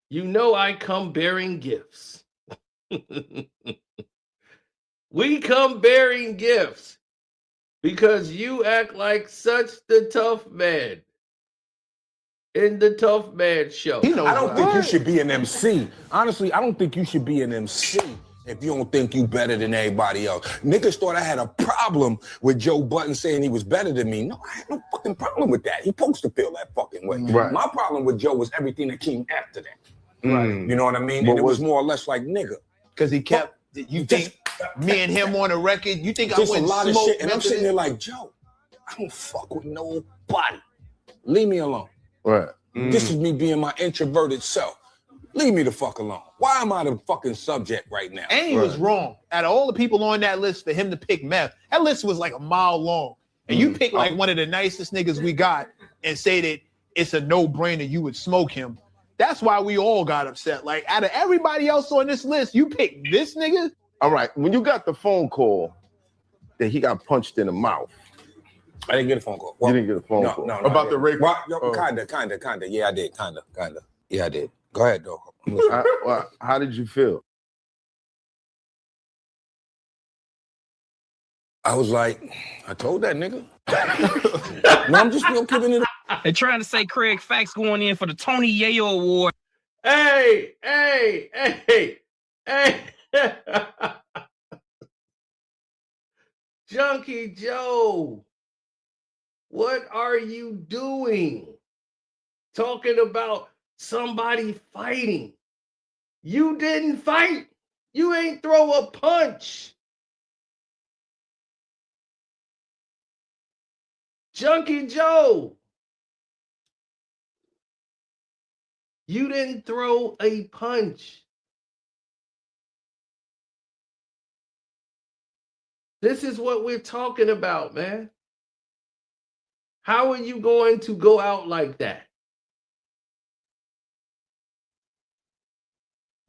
You know I come bearing gifts. We come bearing gifts because you act like such the tough man in the Tough Man Show. I don't think you should be an MC. Honestly, I don't think you should be an MC if you don't think you better than everybody else. Niggas thought I had a problem with Joe Button saying he was better than me. No, I had no fucking problem with that. He supposed to feel that fucking way. Right. My problem with Joe was everything that came after that. Right. You know what I mean? And it was more or less like nigga. Because he kept, you think me and him on the record, you think I Just a wouldn't lot of smoke shit. And I'm sitting there like, Joe, I don't fuck with nobody. Leave me alone. Right. This is me being my introverted self. Leave me the fuck alone. Why am I the fucking subject right now? And he was wrong. Out of all the people on that list, for him to pick meth, that list was like a mile long. And you pick like one of the nicest niggas we got and say that it's a no-brainer you would smoke him. That's why we all got upset. Like, out of everybody else on this list, you pick this nigga? All right, when you got the phone call that he got punched in the mouth. I didn't get a phone call. You didn't get a phone call? No, About the rape? Well, kinda. Yeah, I did. Kinda. Yeah, I did. Go ahead, though. How did you feel? I was like, I told that nigga. No, I'm just giving it. They're trying to say Craig Fax going in for the Tony Yayo Award. Hey. Junkie Joe, what are you doing? Talking about somebody fighting. You didn't fight. You ain't throw a punch. Junkie Joe, you didn't throw a punch. This is what we're talking about, man. How are you going to go out like that?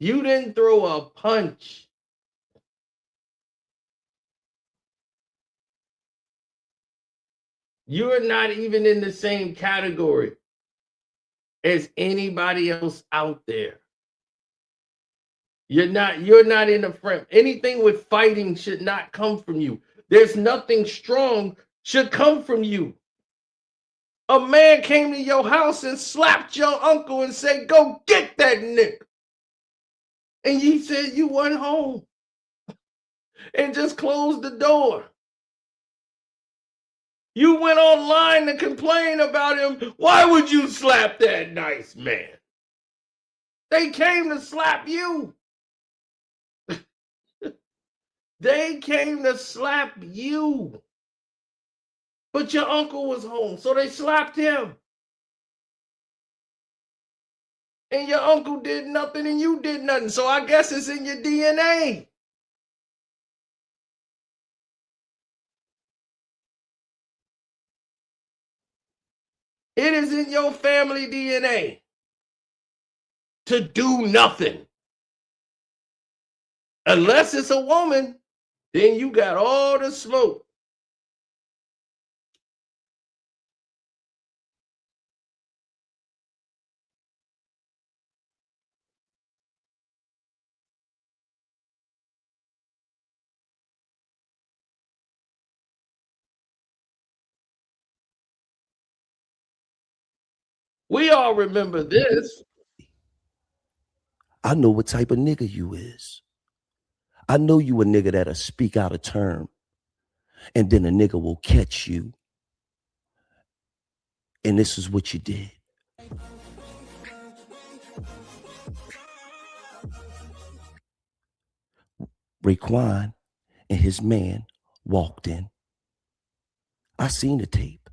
You didn't throw a punch. You're not even in the same category as anybody else out there. You're not in the front. Anything with fighting should not come from you. There's nothing strong should come from you. A man came to your house and slapped your uncle and said, go get that nigga. And you said you went home and just closed the door. You went online to complain about him. Why would you slap that nice man? They came to slap you. They came to slap you. But your uncle was home, so they slapped him. And your uncle did nothing and you did nothing. So I guess it's in your DNA. It is in your family DNA to do nothing. Unless it's a woman, then you got all the smoke. We all remember this. I know what type of nigga you is. I know you a nigga that'll speak out of term, and then a nigga will catch you. And this is what you did. Raycoin and his man walked in. I seen the tape.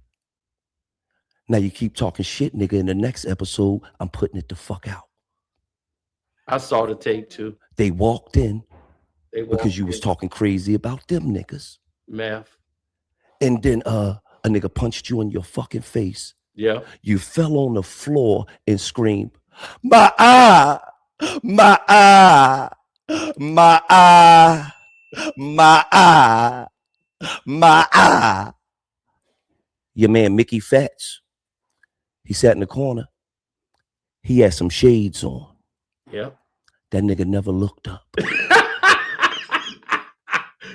Now you keep talking shit, nigga. In the next episode, I'm putting it the fuck out. I saw the tape too. They walked in because you was talking crazy about them niggas. Math. And then a nigga punched you in your fucking face. Yeah. You fell on the floor and screamed, my eye, my eye, my eye, my eye, my eye. Your man Mickey Fats, he sat in the corner. He had some shades on. Yep. That nigga never looked up.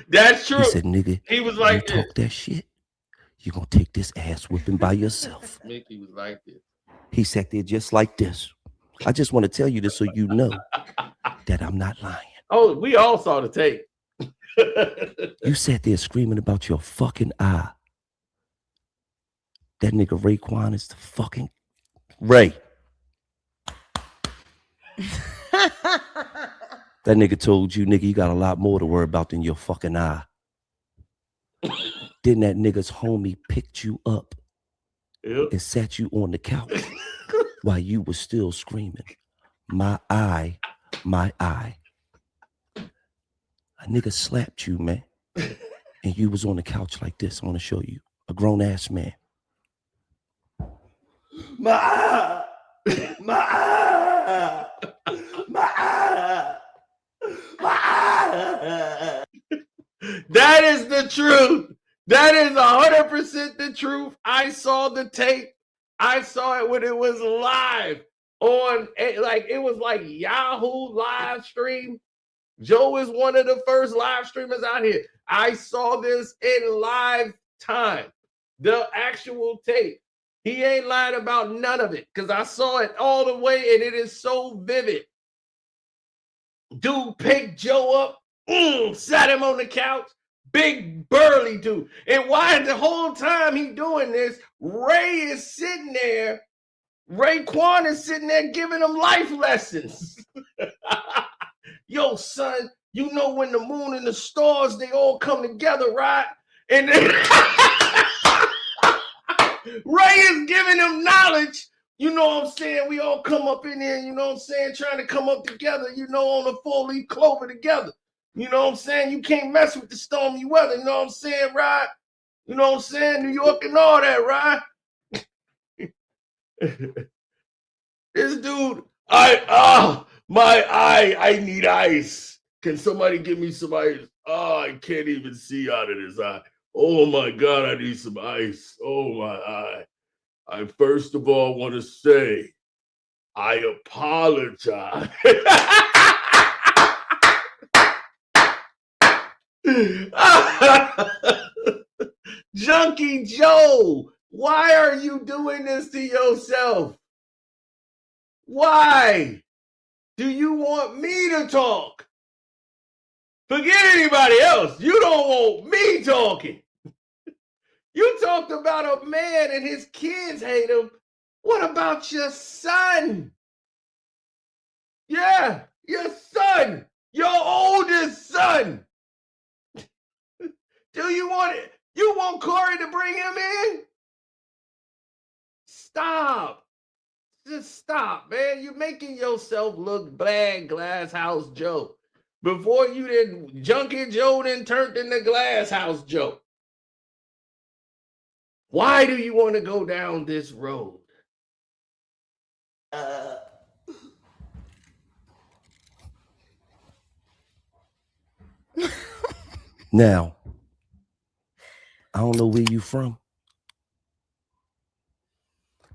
That's true. He said, nigga, he was you like this. talk that shit, you're going to take this ass whipping by yourself. Mickey was like this. He sat there just like this. I just want to tell you this so you know that I'm not lying. Oh, we all saw the tape. You sat there screaming about your fucking eye. That nigga Rayquan is the fucking Ray. That nigga told you, nigga, you got a lot more to worry about than your fucking eye. Then that nigga's homie picked you up and sat you on the couch while you was still screaming, my eye, my eye. A nigga slapped you, man. And you was on the couch like this. I want to show you. A grown-ass man. My eye, my eye, my eye, my eye. That is the truth. That is 100% the truth. I saw the tape. I saw it when it was live on, like, it was like Yahoo live stream. Joe is one of the first live streamers out here. I saw this in live time, the actual tape. He ain't lied about none of it because I saw it all the way and it is so vivid. Dude picked Joe up, sat him on the couch, big burly dude. And why the whole time he doing this, Ray is sitting there, Rayquan is sitting there giving him life lessons. Yo, son, you know when the moon and the stars, they all come together, right? And then Ray is giving him knowledge. You know what I'm saying? We all come up in there, you know what I'm saying? Trying to come up together, you know, on a 4-leaf clover together. You know what I'm saying? You can't mess with the stormy weather, you know what I'm saying, right? You know what I'm saying? New York and all that, right? This dude, my eye, I need ice. Can somebody give me some ice? Oh, I can't even see out of this eye. Oh my God, I need some ice. Oh my eye. I first of all want to say, I apologize. Junkie Joe, why are you doing this to yourself? Why? Do you want me to talk? Forget anybody else. You don't want me talking. You talked about a man and his kids hate him. What about your son? Yeah, your son, your oldest son. Do you want it? You want Corey to bring him in? Stop. Just stop, man. You're making yourself look bad, Glass House Joe. Before you didn't, Junkie Joe then turned into Glass House Joe. Why do you want to go down this road? Now, I don't know where you from,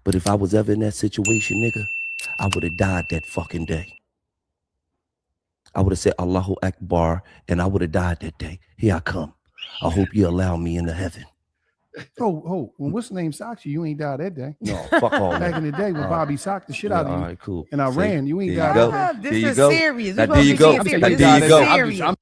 but if I was ever in that situation, nigga, I would have died that fucking day. I would have said Allahu Akbar, and I would have died that day. Here I come. I hope you allow me into heaven. Oh, when what's the name socked you ain't died that day. No, fuck all that. Back in the day when Bobby socked the shit out of you. All right, cool. And I See, ran. You ain't there died you that go. day. This There you is go. serious. Now, there you go. This Now, there you go.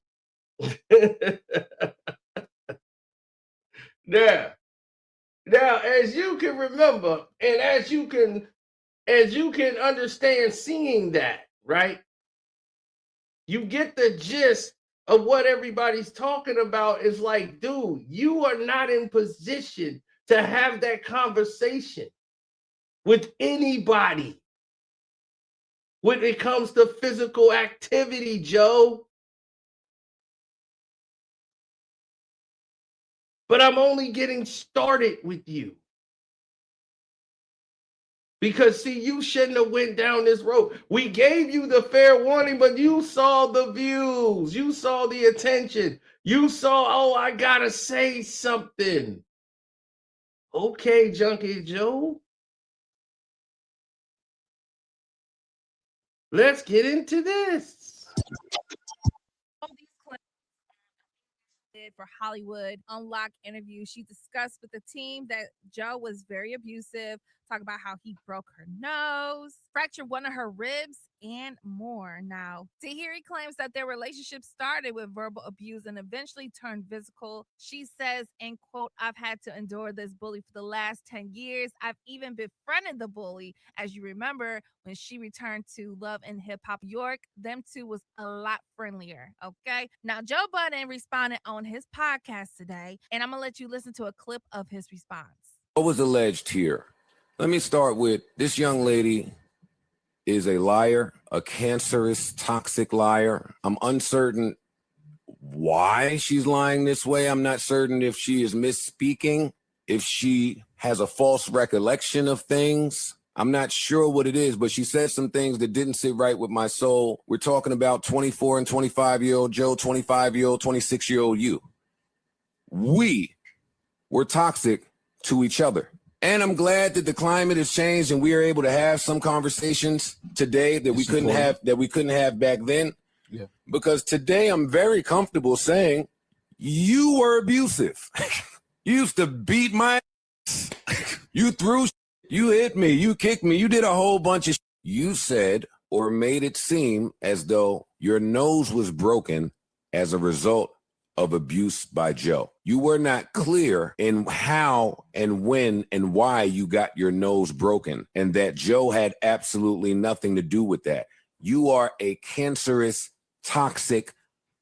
Now, as you can remember, and as you can understand seeing that, right? You get the gist of what everybody's talking about. Is like, dude, you are not in position to have that conversation with anybody when it comes to physical activity, Joe. But I'm only getting started with you. Because, see, you shouldn't have went down this road. We gave you the fair warning, but you saw the views. You saw the attention. You saw, oh, I got to say something. Okay, Junkie Joe. Let's get into this. All these clips did for Hollywood Unlocked interview. She discussed with the team that Joe was very abusive, talk about how he broke her nose, fractured one of her ribs, and more. Now, Tahiry claims that their relationship started with verbal abuse and eventually turned physical. She says, and quote, "I've had to endure this bully for the last 10 years. I've even befriended the bully. As you remember, when she returned to Love and Hip Hop York, them two was a lot friendlier." Okay. Now, Joe Button responded on his podcast today, and I'm going to let you listen to a clip of his response. What was alleged here? Let me start with this young lady is a liar, a cancerous, toxic liar. I'm uncertain why she's lying this way. I'm not certain if she is misspeaking, if she has a false recollection of things. I'm not sure what it is, but she said some things that didn't sit right with my soul. We're talking about 24 and 25-year-old Joe, 25-year-old, 26-year-old you. We were toxic to each other. And I'm glad that the climate has changed and we are able to have some conversations today that we couldn't have back then. Yeah. Because today I'm very comfortable saying you were abusive. You used to beat my ass. You threw, you hit me, you kicked me, you did a whole bunch of. You said or made it seem as though your nose was broken as a result of abuse by Joe. You were not clear in how and when and why you got your nose broken, and that Joe had absolutely nothing to do with that. You are a cancerous, toxic,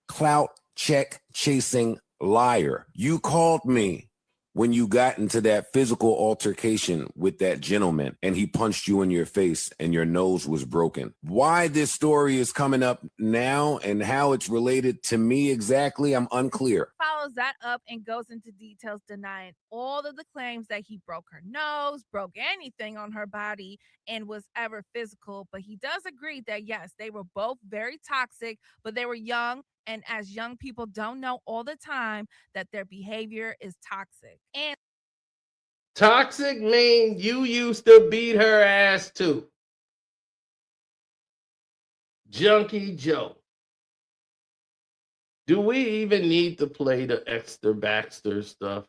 clout check chasing liar. You called me when you got into that physical altercation with that gentleman and he punched you in your face and your nose was broken. Why this story is coming up now and how it's related to me exactly, I'm unclear. Follows that up and goes into details denying all of the claims that he broke her nose, broke anything on her body, and was ever physical. But he does agree that yes, they were both very toxic, but they were young. And as young people don't know all the time that their behavior is toxic. And Toxic mean you used to beat her ass too. Junkie Joe. Do we even need to play the Esther Baxter stuff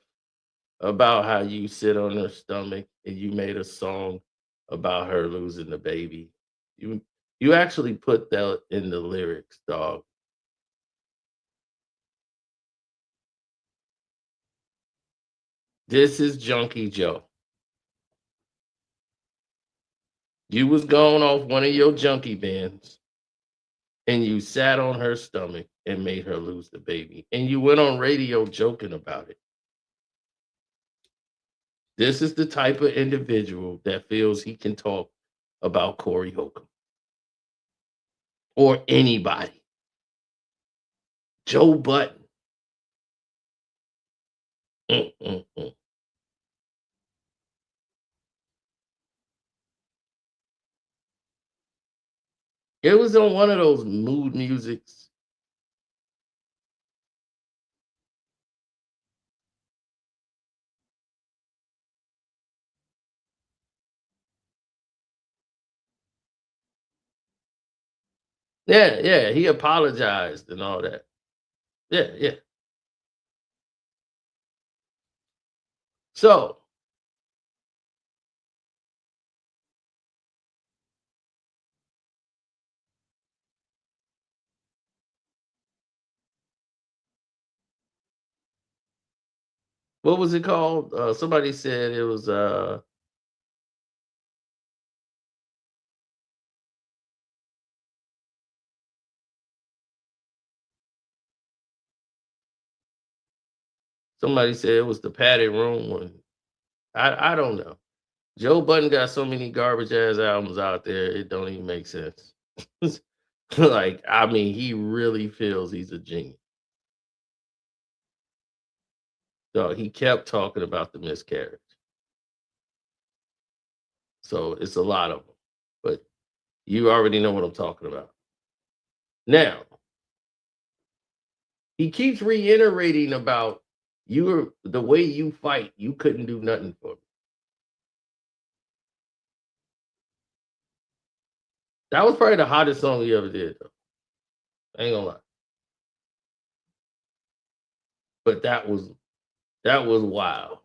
about how you sit on her stomach and you made a song about her losing the baby? You actually put that in the lyrics, dog. This is Junkie Joe. You was going off one of your junkie bands and you sat on her stomach and made her lose the baby. And you went on radio joking about it. This is the type of individual that feels he can talk about Corey Holcomb or anybody. Joe Button. Mm-mm-mm. It was on one of those mood musics. Yeah, he apologized and all that. Yeah. So, what was it called? Somebody said it was somebody said it was the padded room one. I don't know. Joe Button got so many garbage ass albums out there, it don't even make sense. Like, I mean, he really feels he's a genius. So he kept talking about the miscarriage. So it's a lot of them. But you already know what I'm talking about. Now, he keeps reiterating about the way you fight, you couldn't do nothing for me. That was probably the hottest song he ever did, though. I ain't gonna lie. But that was wild.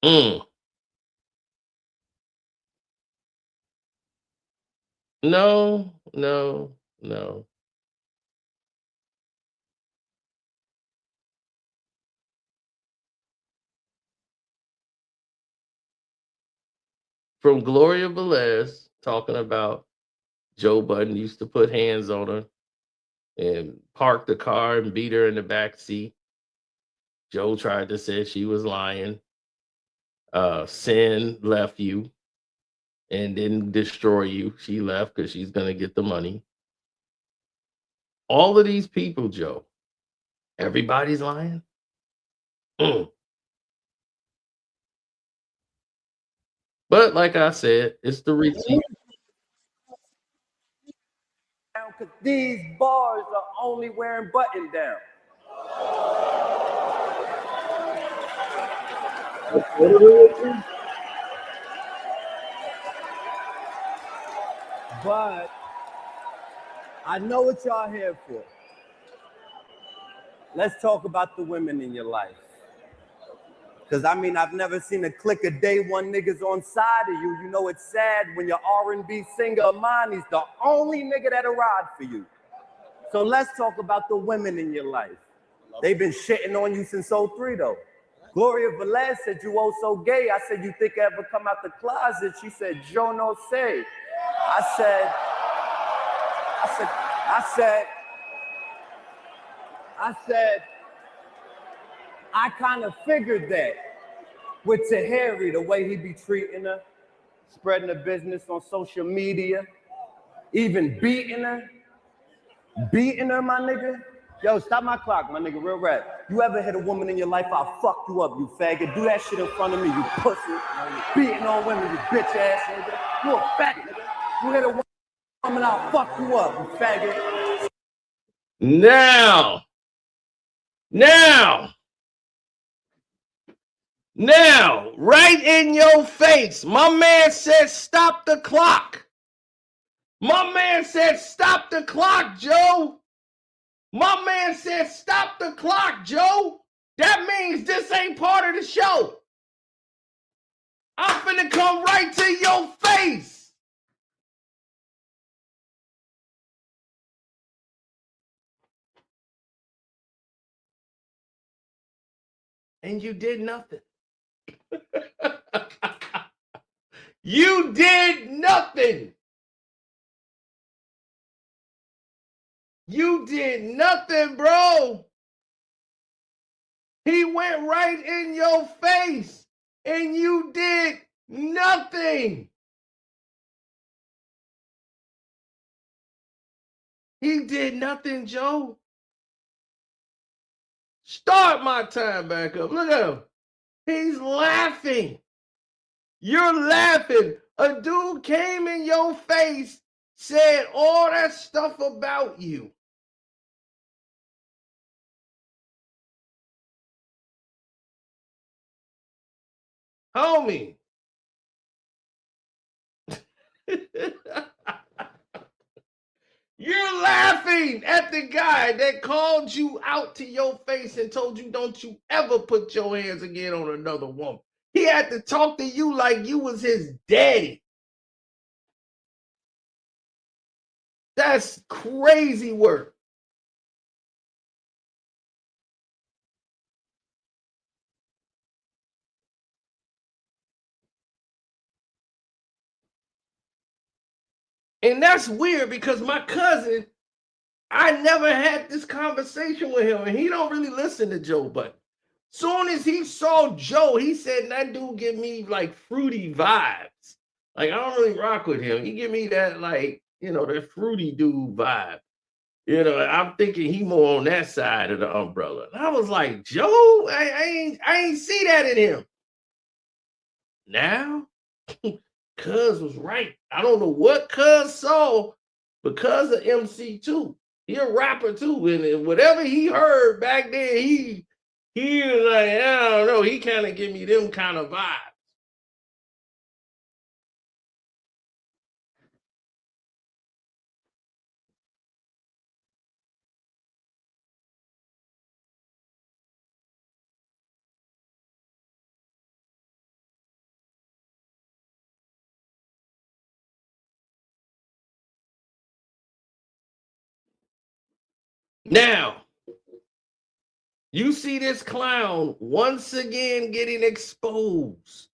Mm. No, no, no. From Gloria Velez talking about Joe Button used to put hands on her and park the car and beat her in the back seat. Joe tried to say she was lying. Sin left you and didn't destroy you. She left because she's gonna get the money. All of these people, Joe, everybody's lying. Mm. But like I said, it's the receipt. Because these bars are only wearing button down. But I know what y'all here for. Let's talk about the women in your life. Because I mean, I've never seen a click of day one niggas on side of you. You know it's sad when your R&B singer Amani's the only nigga that'll ride for you. So let's talk about the women in your life. They've been shitting on you since 03 though. Gloria Velez said you oh so gay. I said, you think I ever come out the closet? She said, yo no say. I kind of figured that with Tahiry, the way he be treating her, spreading the business on social media, even beating her, my nigga. Yo, stop my clock, my nigga, real rap. You ever hit a woman in your life, I'll fuck you up, you faggot. Do that shit in front of me, you pussy. Beating on women, you bitch ass nigga. You a fat nigga. You hit a woman, I'll fuck you up, you faggot. Now, right in your face, my man said, stop the clock. My man said, stop the clock, Joe. My man said, stop the clock, Joe. That means this ain't part of the show. I'm finna come right to your face. And you did nothing. You did nothing. You did nothing, bro. He went right in your face and you did nothing. He did nothing, Joe. Start my time back up. Look at him. He's laughing. You're laughing. A dude came in your face, said all that stuff about you. Homie. You're laughing at the guy that called you out to your face and told you don't you ever put your hands again on another woman. He had to talk to you like you was his daddy. That's crazy work. And that's weird because my cousin, I never had this conversation with him, and he don't really listen to Joe Button. Soon as he saw Joe, he said, that dude give me like fruity vibes. Like, I don't really rock with him. He give me that, like, you know, that fruity dude vibe. You know, I'm thinking he more on that side of the umbrella. And I was like, Joe, I ain't see that in him. Now, Cuz was right. I don't know what Cuz saw, but Cuz of MC2. He a rapper too, and whatever he heard back then, he was like, I don't know, he kind of give me them kind of vibes. Now, you see this clown once again getting exposed.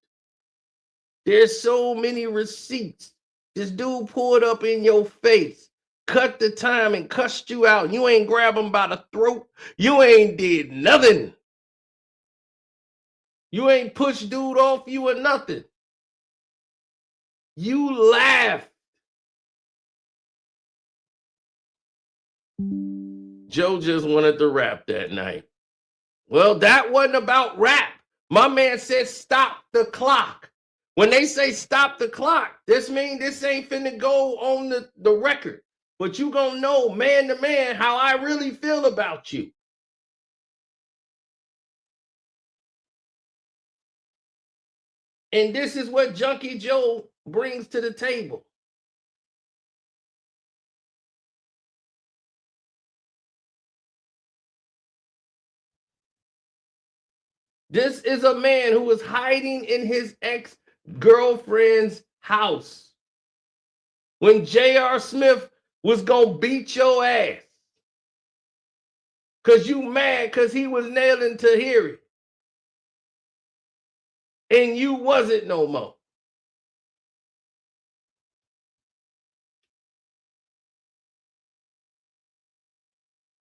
There's so many receipts. This dude pulled up in your face, cut the time and cussed you out. You ain't grab him by the throat. You ain't did nothing. You ain't pushed dude off you or nothing. You laughed. Joe just wanted to rap that night. Well, that wasn't about rap. My man said stop the clock. When they say stop the clock, this means this ain't finna go on the record. But you gonna know man to man how I really feel about you. And this is what Junkie Joe brings to the table. This is a man who was hiding in his ex-girlfriend's house when J.R. Smith was gonna beat your ass because you mad because he was nailing Tahiry and you wasn't no more.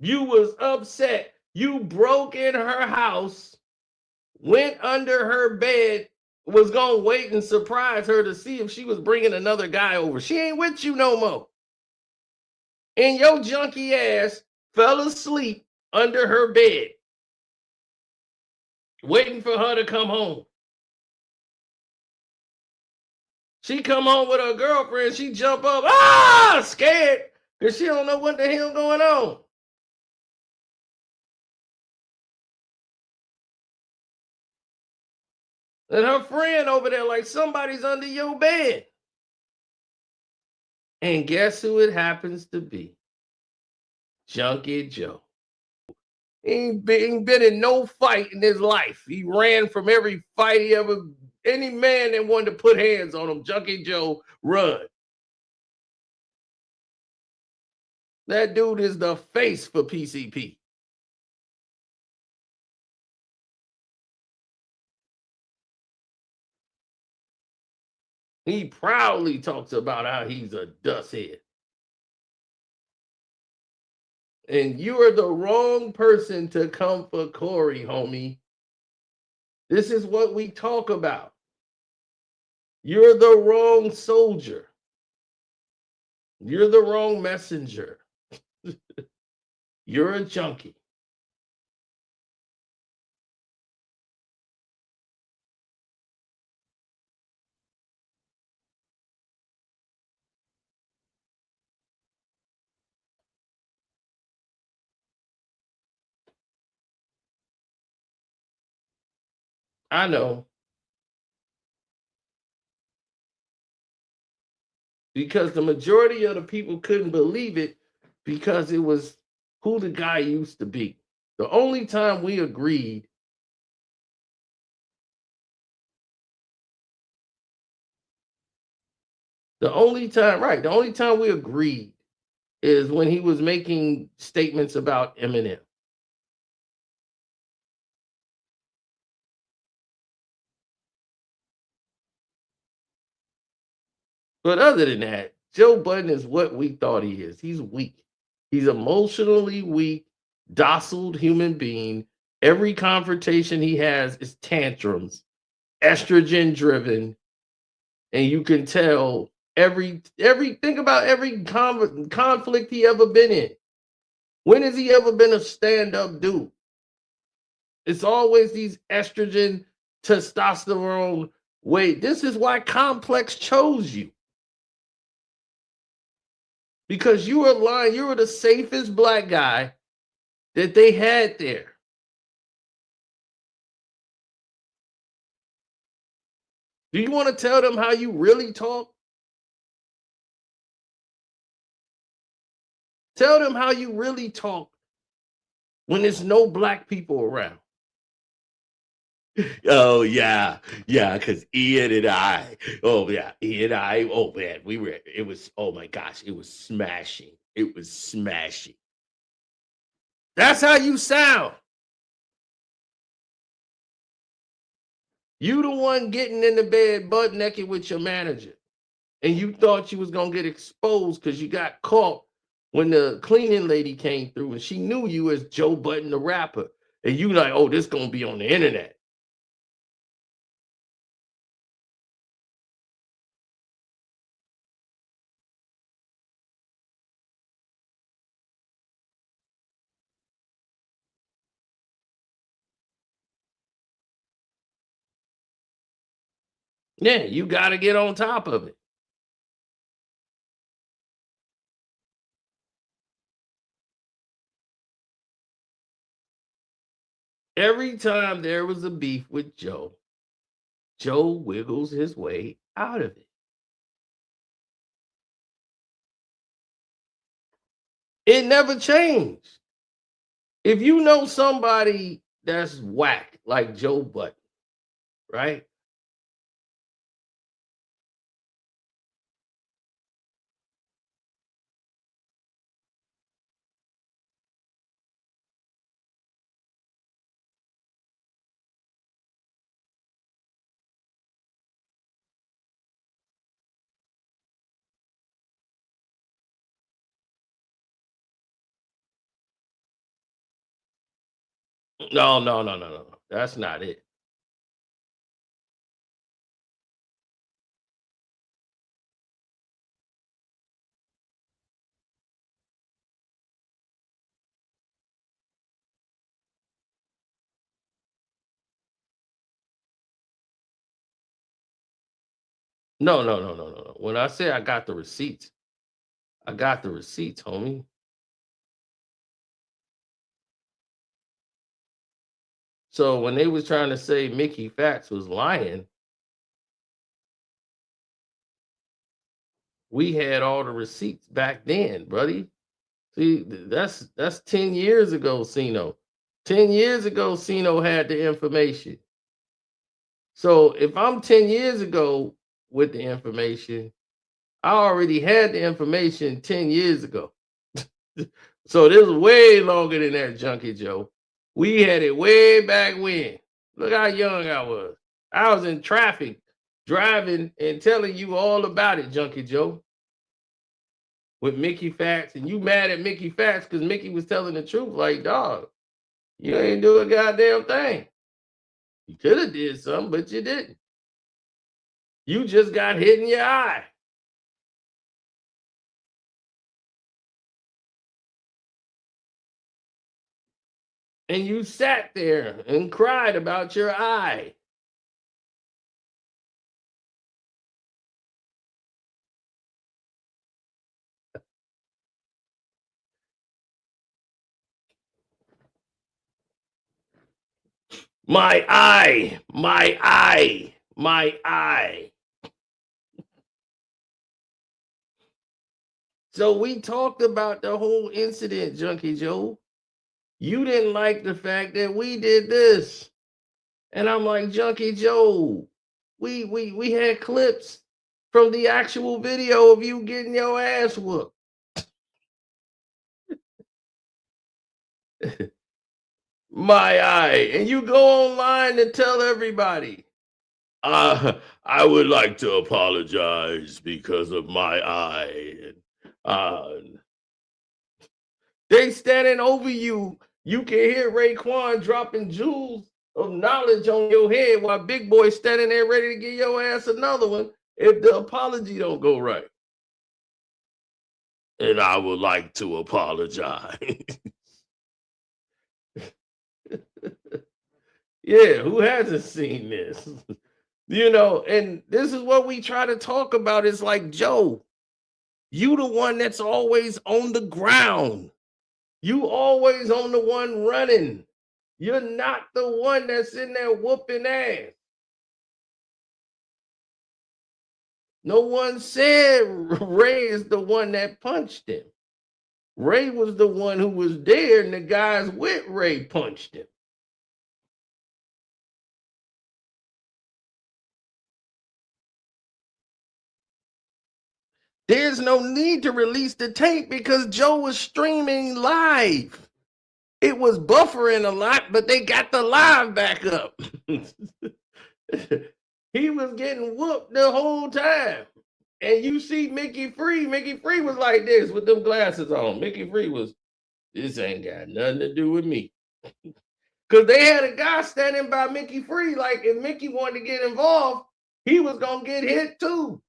You was upset. You broke in her house, went under her bed, was gonna wait and surprise her to see if she was bringing another guy over. She ain't with you no more. And your junkie ass fell asleep under her bed, waiting for her to come home. She come home with her girlfriend, she jump up, scared, because she don't know what the hell going on. And her friend over there like somebody's under your bed. And guess who it happens to be? Junkie Joe. He ain't been in no fight in his life. He ran from every fight he ever, any man that wanted to put hands on him, Junkie Joe run. That dude is the face for PCP. He proudly talks about how he's a dust head. And you are the wrong person to come for Corey, homie. This is what we talk about. You're the wrong soldier. You're the wrong messenger. You're a junkie. I know. Because the majority of the people couldn't believe it because it was who the guy used to be. The only time we agreed the only time we agreed is when he was making statements about Eminem. But other than that, Joe Button is what we thought he is. He's weak. He's emotionally weak, docile human being. Every confrontation he has is tantrums, estrogen driven, and you can tell think about every conflict he ever been in. When has he ever been a stand-up dude? It's always these estrogen, testosterone. Wait, this is why Complex chose you. Because you were lying. You were the safest black guy that they had there. Do you want to tell them how you really talk? Tell them how you really talk when there's no black people around. Oh, yeah, because Ian and I, oh man, it was, oh my gosh, it was smashing. It was smashing. That's how you sound. You the one getting in the bed butt naked with your manager. And you thought you was going to get exposed because you got caught when the cleaning lady came through and she knew you as Joe Button, the rapper. And you like, oh, this going to be on the internet. Yeah, you got to get on top of it. Every time there was a beef with Joe, Joe wiggles his way out of it. It never changed. If you know somebody that's whack like Joe Button, right? No. That's not it. No. When I say I got the receipts, homie. So when they was trying to say Mickey Fax was lying, we had all the receipts back then, buddy. See, that's 10 years ago, Cino. 10 years ago, Cino had the information. So if I'm 10 years ago with the information, I already had the information 10 years ago. So this is way longer than that, Junkie Joe. We had it way back when. Look how young I was. I was in traffic driving and telling you all about it, Junkie Joe. With Mickey Fax, and you mad at Mickey Fax because Mickey was telling the truth. Like, dog, you ain't do a goddamn thing. You could have did something, but you didn't. You just got hit in your eye. And you sat there and cried about your eye. My eye, my eye, my eye. So we talked about the whole incident, Junkie Joe. You didn't like the fact that we did this. And I'm like, Junkie Joe, we had clips from the actual video of you getting your ass whooped. My eye. And you go online to tell everybody, I would like to apologize because of my eye. They standing over you. You can hear Raycoin dropping jewels of knowledge on your head while Big Boy standing there ready to give your ass another one if the apology don't go right. And I would like to apologize. Yeah, who hasn't seen this? You know, and this is what we try to talk about. It's like, Joe, You the one that's always on the ground. You always on the one running. You're not the one that's in there whooping ass. No one said Ray is the one that punched him. Ray was the one who was there, and the guys with Ray punched him. There's no need to release the tape because Joe was streaming live. It was buffering a lot, but they got the live back up. He was getting whooped the whole time. And you see Mickey Free was like this with them glasses on. Mickey Free was, this ain't got nothing to do with me. Because they had a guy standing by Mickey Free, like if Mickey wanted to get involved, he was going to get hit too.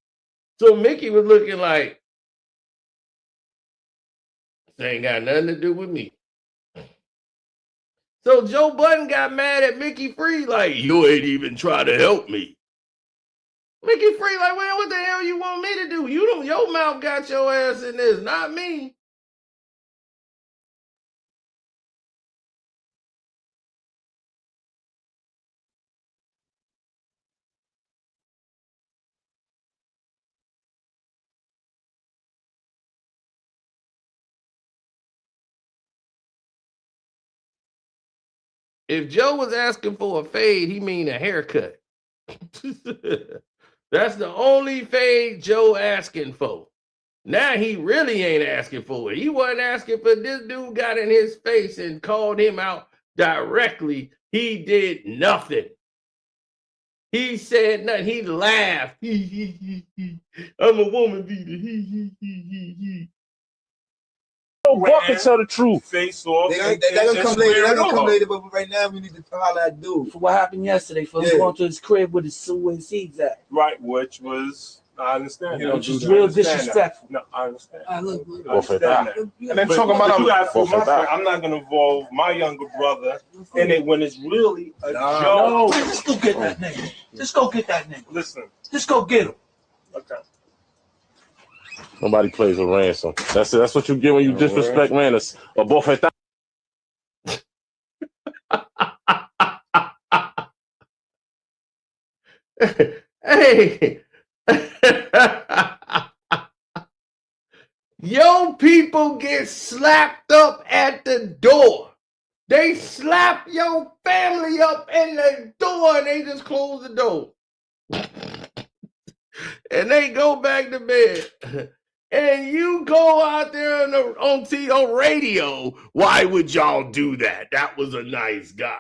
So Mickey was looking like, this ain't got nothing to do with me. So Joe Button got mad at Mickey Free, like, you ain't even try to help me. Mickey Free, like, well, what the hell you want me to do? Your mouth got your ass in this, not me. If Joe was asking for a fade, he mean a haircut. That's the only fade Joe asking for. Now he really ain't asking for it. He wasn't asking for this dude got in his face and called him out directly. He did nothing. He said nothing. He laughed. I'm a woman beater. Bucket tell the truth. Face off. They're gonna come later. They're gonna come later, but right now we need to holler at dude. For what happened yesterday, for him going to his crib with his seeds at. Right, which was, I understand. Which is real disrespectful. No, I understand. I understand that. And then talking about I'm not gonna involve my younger brother in it when it's really a joke. No, just go get that nigga. Just go get that nigga. Listen. Just go get him. Okay. Nobody plays a ransom. That's what you get when you disrespect man. It's a bofetada. Hey. Yo, people get slapped up at the door. They slap your family up in the door and they just close the door. And they go back to bed. And you go out there on radio. Why would y'all do that? That was a nice guy.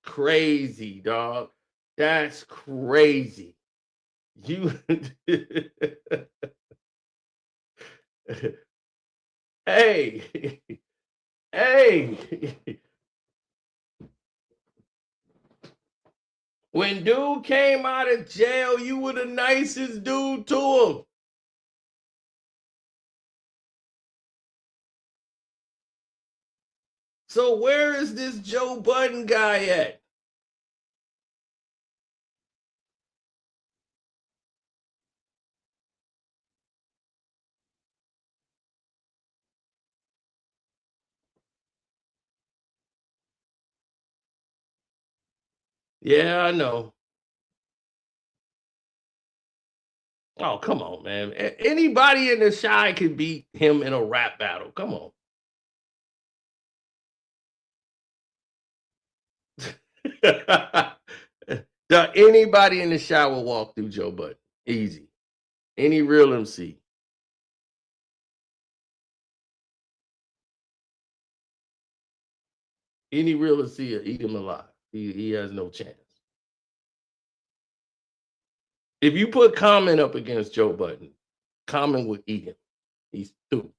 Crazy, dog. That's crazy. You Hey. Hey. When dude came out of jail, you were the nicest dude to him. So where is this Joe Button guy at? Yeah, I know. Oh, come on, man. Anybody in the Shy could beat him in a rap battle. Come on. Anybody in the Shy will walk through Joe Button. Easy. Any real MC. Any real MC will eat him alive. He has no chance. If you put Common up against Joe Button, Common would eat him. He's through.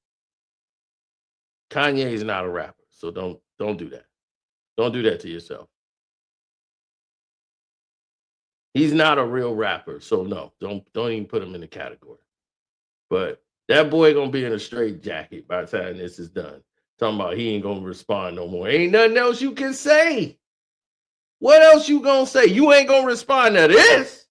Kanye is not a rapper, so don't do that. Don't do that to yourself. He's not a real rapper, so no, don't even put him in the category. But that boy gonna be in a straight jacket by the time this is done. Talking about he ain't gonna respond no more. Ain't nothing else you can say. What else you gonna say? You ain't gonna respond to this.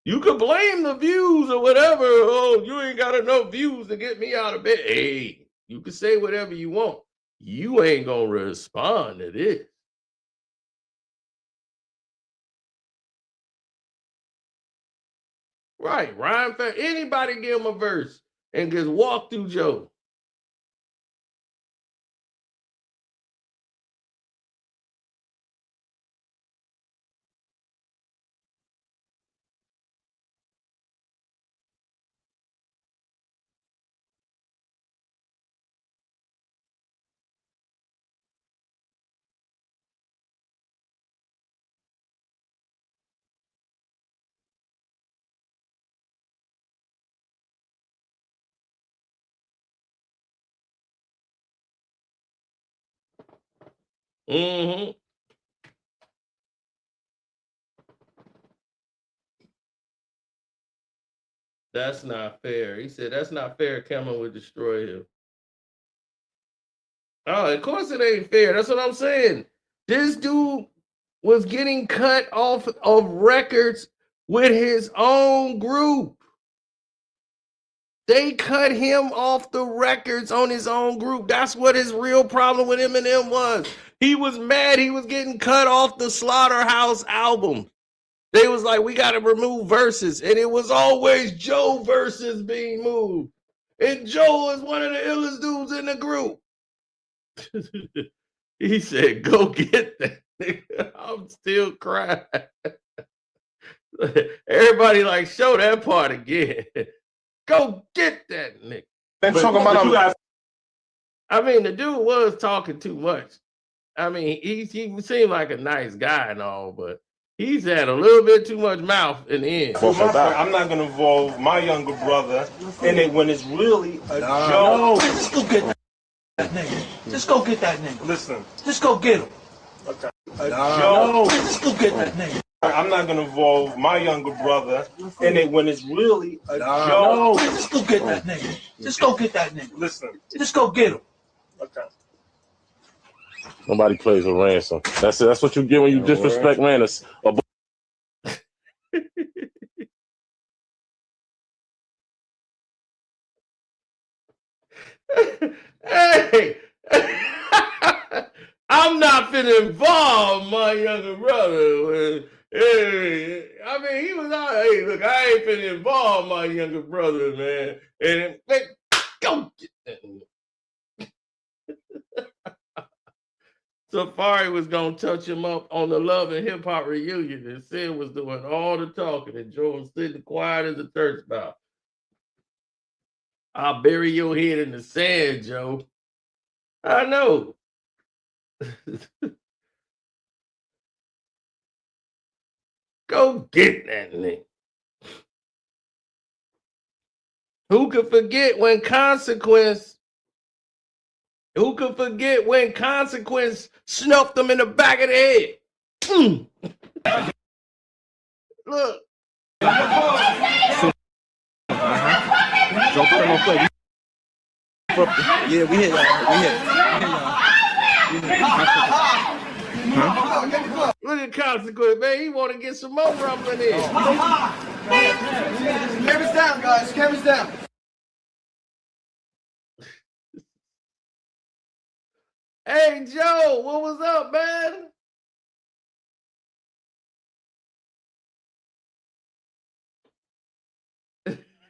You could blame the views or whatever. Oh, you ain't got enough views to get me out of bed. Hey, you can say whatever you want. You ain't gonna respond to this. Right, Ryan. Anybody give him a verse and just walk through Joe. Mm-hmm. That's not fair. He said that's not fair. Cameron would destroy him. Oh, of course it ain't fair. That's what I'm saying. This dude was getting cut off of records with his own group. They cut him off the records on his own group. That's what his real problem with Eminem was. He was mad he was getting cut off the Slaughterhouse album. They was like, we got to remove verses. And it was always Joe verses being moved. And Joe is one of the illest dudes in the group. He said, go get that nigga. I'm still crying. Everybody like, show that part again. Go get that nigga. Then talking about you guys. I mean, the dude was talking too much. I mean, he seemed like a nice guy and all, but he's had a little bit too much mouth in the end. I'm not gonna involve my younger brother in it when it's really a joke. Just go get that nigga. Just go get that nigga. Listen. Just go get him. Okay. A joke. Just go get that nigga. I'm not gonna involve my younger brother in it when it's really a joke. Just go get that nigga. Just go get that nigga. Listen. Just go get him. Okay. Nobody plays with ransom. That's what you get when you disrespect, man. It's a Hey, I'm not finna involve my younger brother. Hey, I mean, he was out. Hey, look, I ain't finna involve my younger brother, man. And go get that. Safari was gonna touch him up on the Love and Hip Hop reunion, and Sid was doing all the talking, and Joe was sitting quiet as a church mouse. I'll bury your head in the sand, Joe. I know. Go get that nigga. Who could forget when Consequence? Who could forget when Consequence snuffed them in the back of the head? Look. Yeah, we hit Look at Consequence, man. He want to get some more rumbling in. Cameras down, guys. Cameras down. Hey, Joe, what was up, man?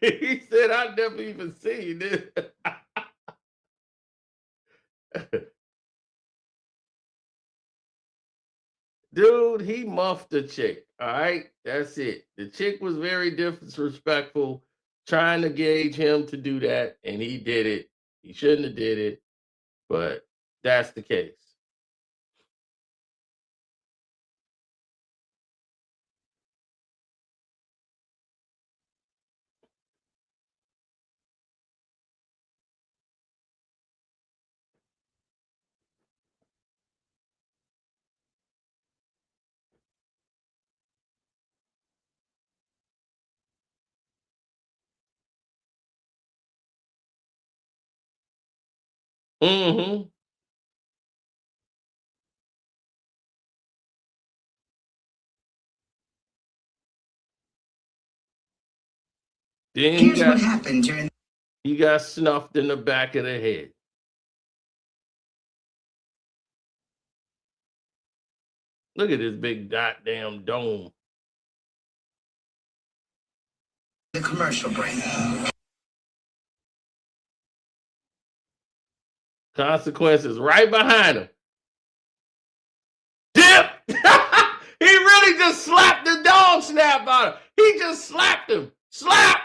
He said, I never even seen this. Dude, he muffed the chick. All right, that's it. The chick was very disrespectful, trying to gauge him to do that, and he did it. He shouldn't have did it, but that's the case. Mm-hmm. Then Here's what happened during. he got snuffed in the back of the head. Look at this big goddamn dome. The commercial break. Consequences right behind him. Dip! He really just slapped the dog snap out of him. He just slapped him. Slap!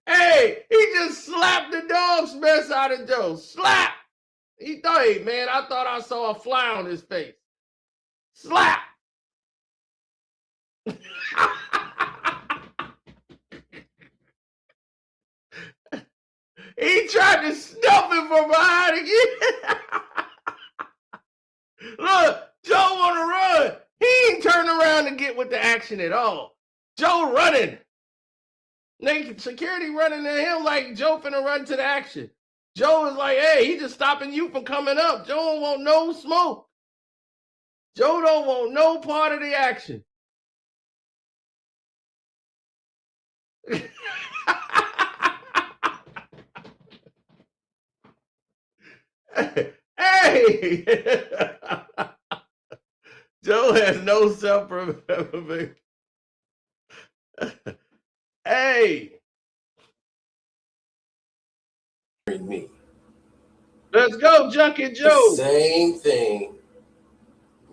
Hey, he just slapped the dog's mess out of Joe. Slap! He thought, hey, man, I thought I saw a fly on his face. Slap! He tried to stuff him from behind again. Look, Joe want to run. He ain't turn around to get with the action at all. Joe running. Naked security running at him like Joe finna run to the action. Joe is like, hey, he just stopping you from coming up. Joe don't want no smoke. Joe don't want no part of the action. Hey! Joe has no self-preservation. Hey! Me. Let's go, Junkie Joe. The same thing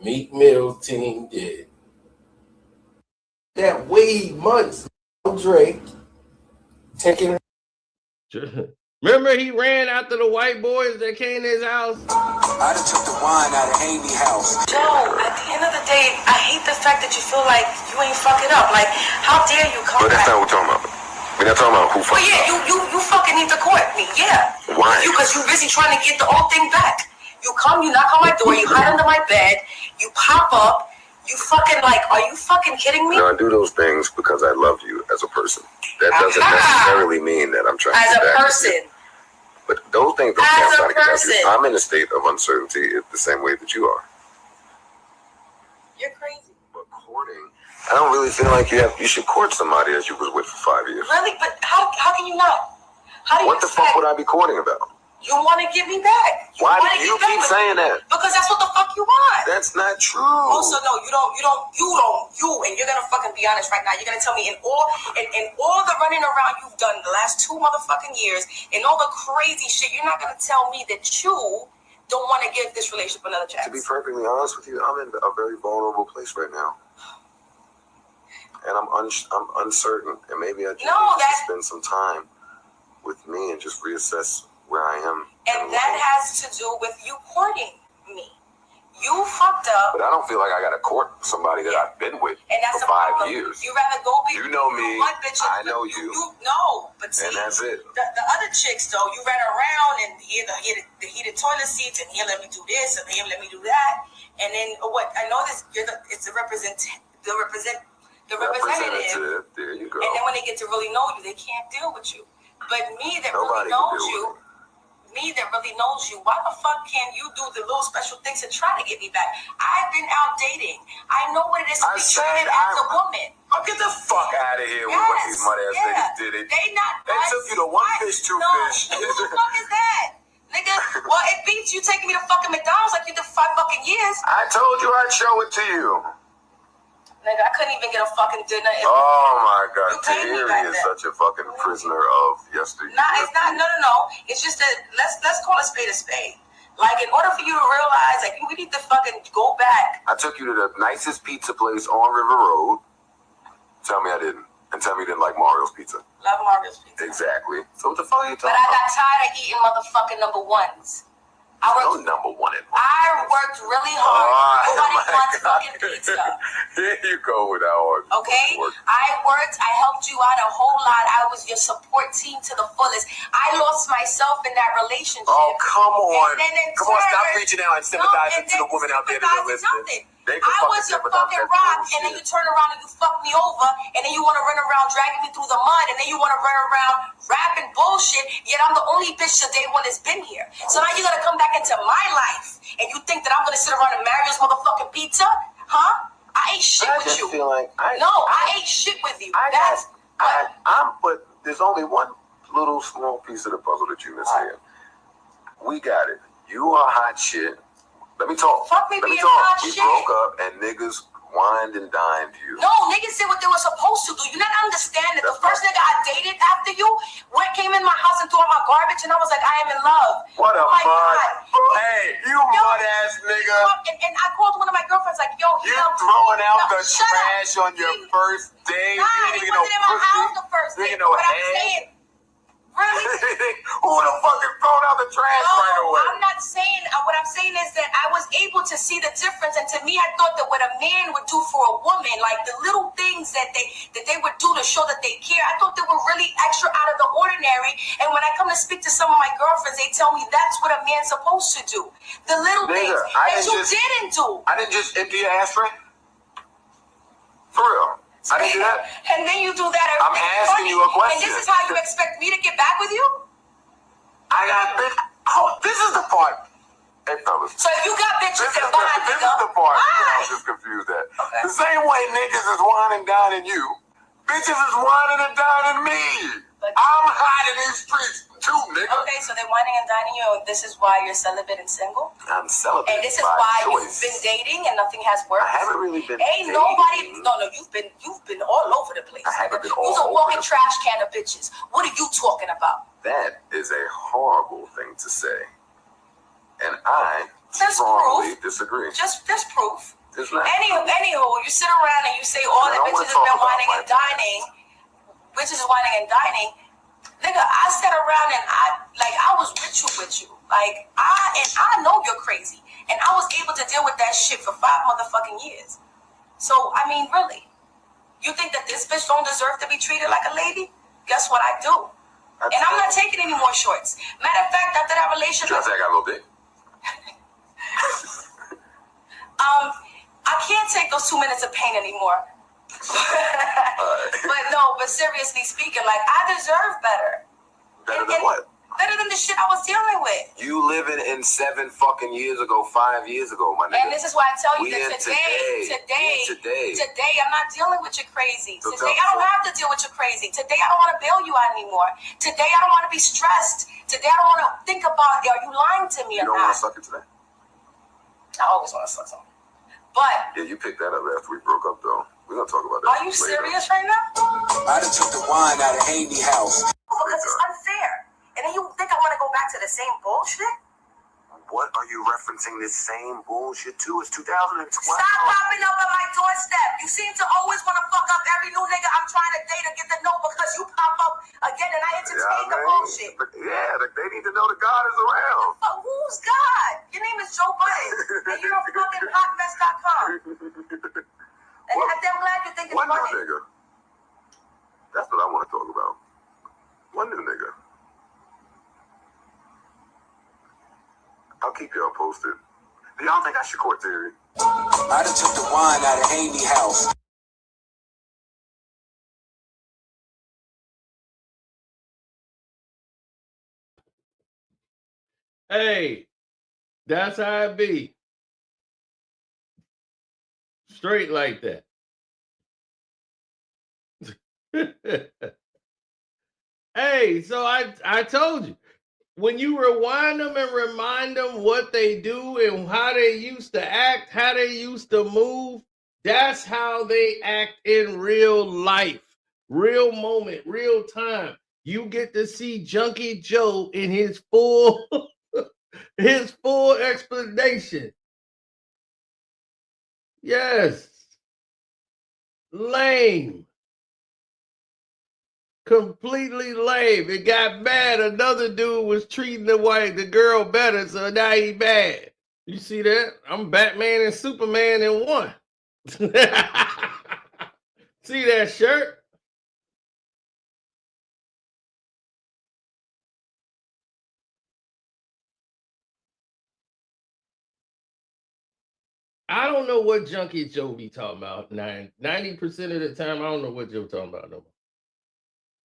Meek Mill's team did. That wait months, Drake taking. Remember he ran after the white boys that came to his house? I done took the wine out of Amy's house. Joe, at the end of the day, I hate the fact that you feel like you ain't fucking up. Like, how dare you come But that's back? not what we're talking about. We're not talking about who Well, fucked yeah, up. you fucking need to court me, yeah. Why? Because you busy trying to get the old thing back. You come, you knock on my door, you hide under my bed, you pop up, you fucking like, are you fucking kidding me? No, I do those things because I love you as a person. That doesn't necessarily mean that I'm trying to As get a back person. with you. But those things don't As count. a person. I'm in a state of uncertainty the same way that you are. You're crazy. But courting, I don't really feel like you should court somebody that you was with for 5 years. Really? But how can you not? How do you What the fuck would I be courting about? You want to get me back. Why do you keep saying that? Because that's what the fuck you want. That's not true. Also, no, you don't, and you're gonna fucking be honest right now. You're gonna tell me in all the running around you've done the last 2 motherfucking years, and all the crazy shit, you're not gonna tell me that you don't want to give this relationship another chance. To be perfectly honest with you, I'm in a very vulnerable place right now. And I'm uncertain, and maybe I just need to spend some time with me and just reassess where I am. And that has to do with you courting me. You fucked up. But I don't feel like I got to court somebody that I've been with and that's for the 5 years. You rather go be. You know me. I know you. No, but see, and that's it. The other chicks though, you ran around and he the heated toilet seats, and he'll let me do this, and he'll let me do that, and then what? I know this. It's the representative. There you go. And then when they get to really know you, they can't deal with you. But me that Nobody really knows you. Me that really knows you, why the fuck can't you do the little special things to try to get me back? I've been out dating. I know what it is to be treated as a woman. I'll get the fuck out of here with what these mud ass niggas did it. They took you to one fish, two fish. Who the fuck is that? Nigga, well, it beats you taking me to fucking McDonald's like you did 5 fucking years. I told you I'd show it to you. Nigga, I couldn't even get a fucking dinner. Oh my God, Tahiry is such a fucking prisoner of yesterday. Nah, it's not. No. It's just that let's call a spade a spade. Like, in order for you to realize, like, we need to fucking go back. I took you to the nicest pizza place on River Road. Tell me I didn't, and tell me you didn't like Mario's Pizza. Love Mario's Pizza. Exactly. So what the fuck are you talking about? But I got tired of eating motherfucking number ones. No number one at I worked really hard. Nobody wants fucking pizza. Here you go with that hard. Okay? I worked. I helped you out a whole lot. I was your support team to the fullest. I lost myself in that relationship. Oh, come on. And then Come on, stop preaching now and sympathizing to the women out there that are listening. I was your fucking rock, and then you turn around and you fuck me over, and then you want to run around dragging me through the mud, and then you want to run around rapping bullshit, yet I'm the only bitch that day one that's been here. So now you got to come back into my life, and you think that I'm going to sit around and marry this motherfucking pizza? Huh? I ate shit with you. Feel like I ate shit with you. But there's only one little small piece of the puzzle that you missing here. We got it. You are hot shit. Let me talk. Fuck me Let me being talk. hot We shit. broke up and niggas wined and dined you. No, niggas did what they were supposed to do. You not understand that the first nigga I dated after you came in my house and threw out my garbage, and I was like, I am in love. What a my mud. God. Hey, you mud ass nigga. And I called one of my girlfriends like, yo, you throwing out the trash on your first day. Nah, you he didn't even wasn't in my house the first day. You know But I'm saying, really? Who the fuck is throwing out the trash right away? I'm not saying, what I'm saying is that I was able to see the difference, and to me, I thought that what a man would do for a woman, like the little things that they would do to show that they care, I thought they were really extra out of the ordinary. And when I come to speak to some of my girlfriends, they tell me that's what a man's supposed to do. The little things that you didn't do. I didn't just empty your ashtray. For real. I didn't do that. And then you do that. I'm asking you a question. And this is how you expect me to get back with you? I got bitch. Oh, this is the part. Hey, fellas. So if you got bitches that behind this is the part that I was just confused at. Okay. The same way niggas is whining down in you, bitches is whining and dining me. I'm hot in these streets too, nigga. Okay, so they're whining and dining you, and this is why you're celibate and single? I'm celibate. And this is why you've been dating and nothing has worked? I haven't really been Ain't dating. nobody. No, you've been all over the place. I haven't been all You're a over walking trash can of bitches. What are you talking about? That is a horrible thing to say. And I There's strongly proof. disagree. There's proof. There's not. Anywho, you sit around and you say all the bitches have been whining and dining. Bitches is whining and dining. Nigga, I sat around and I was with you. Like, I know you're crazy. And I was able to deal with that shit for 5 motherfucking years. So, I mean, really. You think that this bitch don't deserve to be treated like a lady? Guess what I do? And I'm not taking any more shorts. Matter of fact, after that relationship... Just say I got a little bit. I can't take those 2 minutes of pain anymore. But seriously speaking, like, I deserve better. Better than what? Better than the shit I was dealing with. You living in 7 fucking years ago, 5 years ago, my nigga. And this is why I tell you We that today, today, I'm not dealing with your crazy. So Today, I don't have to deal with your crazy. Today, I don't want to bail you out anymore. Today, I don't want to be stressed. Today, I don't want to think about, are you lying to me or You don't not? want to suck it today? I always want to suck something. But... Yeah, you picked that up after we broke up, though. We're going to talk about that Are you later. serious right now? I done took the wine out of Amy house. Because it's unfair. And then you think I want to go back to the same bullshit? What are you referencing this same bullshit to? It's 2012. Stop popping up on my doorstep. You seem to always want to fuck up every new nigga I'm trying to date or get to know because you pop up again and I entertain the bullshit. They need to know that God is around. But who's God? Your name is Joe Button. And you're on fucking hotmess.com. And I'm glad you think it's One funny. new nigga. That's what I want to talk about. One new nigga. I'll keep y'all posted. Do y'all think I should court Tahiry? I done took the wine out of Amy house. Hey, that's how it be. Straight like that. Hey, so I told you, when you rewind them and remind them what they do and how they used to act, how they used to move, that's how they act in real life, real moment, real time. You get to see Junkie Joe in his full explanation. Yes. Lame. Completely lame. It got mad. Another dude was treating the girl better, so now he mad. You see that? I'm Batman and Superman in one. See that shirt? I don't know what Junkie Joe be talking about. 90% of the time, I don't know what Joe talking about no more.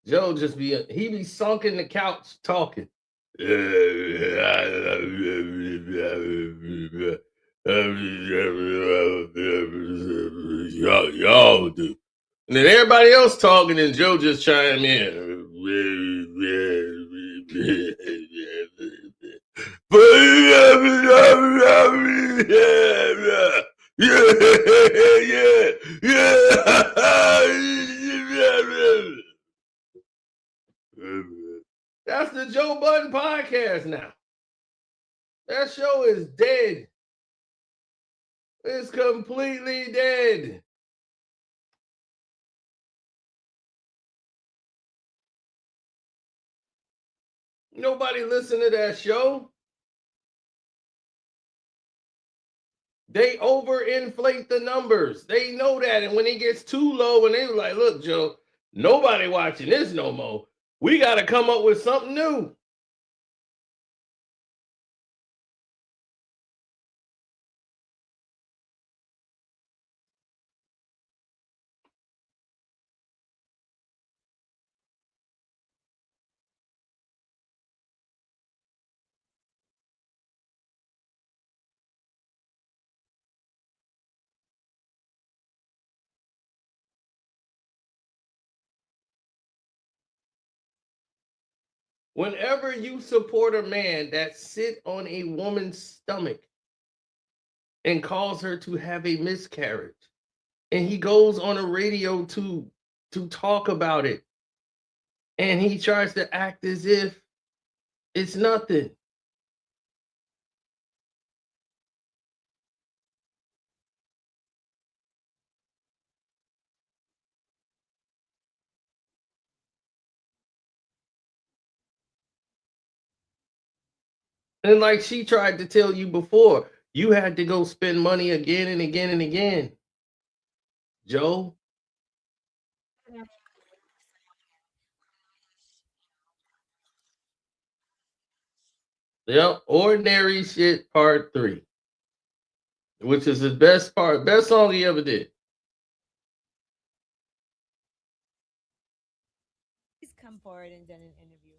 Joe just he be sunk in the couch talking. Y'all do. And then everybody else talking, and Joe just chime in. That's the Joe Button podcast now. That show is dead. It's completely dead. Nobody listen to that show. They overinflate the numbers. They know that. And when it gets too low, and they were like, look, Joe, nobody watching this no more. We got to come up with something new. Whenever you support a man that sit on a woman's stomach and cause her to have a miscarriage, and he goes on a radio to talk about it, and he tries to act as if it's nothing. And like she tried to tell you before, you had to go spend money again and again and again. Joe? Yep, Ordinary Shit Part 3, which is his best part, best song he ever did. She's come forward and done an interview,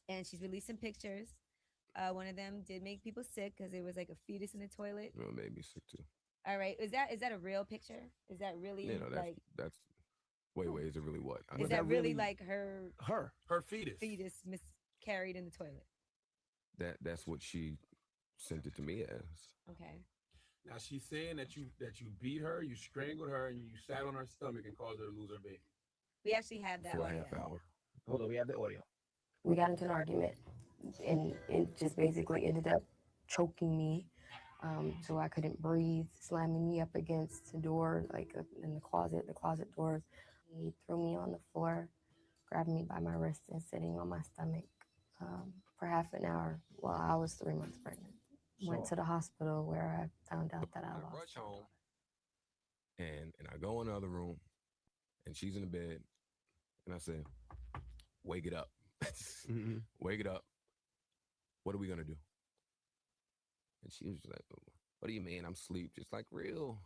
and she's released some pictures. One of them did make people sick because there was like a fetus in the toilet. It made me sick too. All right, is that a real picture? Is that really That's wait, is it really what? Is that really like her fetus miscarried in the toilet? That's what she sent it to me as. Okay. Now she's saying that you beat her, you strangled her, and you sat on her stomach and caused her to lose her baby. We actually have that For a audio. half hour. Hold on, we have the audio. We got into an argument, and it just basically ended up choking me, so I couldn't breathe, slamming me up against the door, like in the closet doors. He threw me on the floor, grabbed me by my wrist, and sitting on my stomach for half an hour while I was 3 months pregnant. Went to the hospital where I found out that I lost. Rush home, and I go in the other room, and she's in the bed, and I say, "Wake it up, wake it up. What are we gonna do?" And she was like, "What do you mean? I'm asleep." Just like real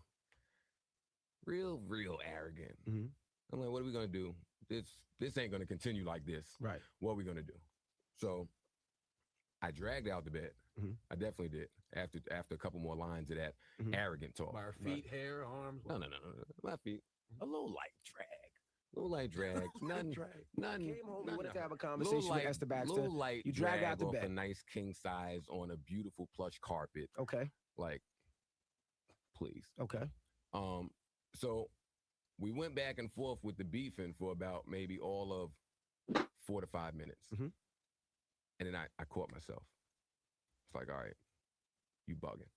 arrogant. I'm like, "What are we gonna do? This ain't gonna continue like this. Right. What are we gonna do?" So I dragged her out the bed. I definitely did. After a couple more lines of that arrogant talk. By her feet, hair, arms. No. My feet. A little light drag. Nothing. Nothing. Came home, nothing. wanted to have a conversation with Esther Baxter. Little light. You drag out the off bed. a nice king size on a beautiful plush carpet. Okay. Like, please. Okay. So we went back and forth with the beefing for about maybe all of 4 to 5 minutes. And then I caught myself. It's like, all right, you bugging.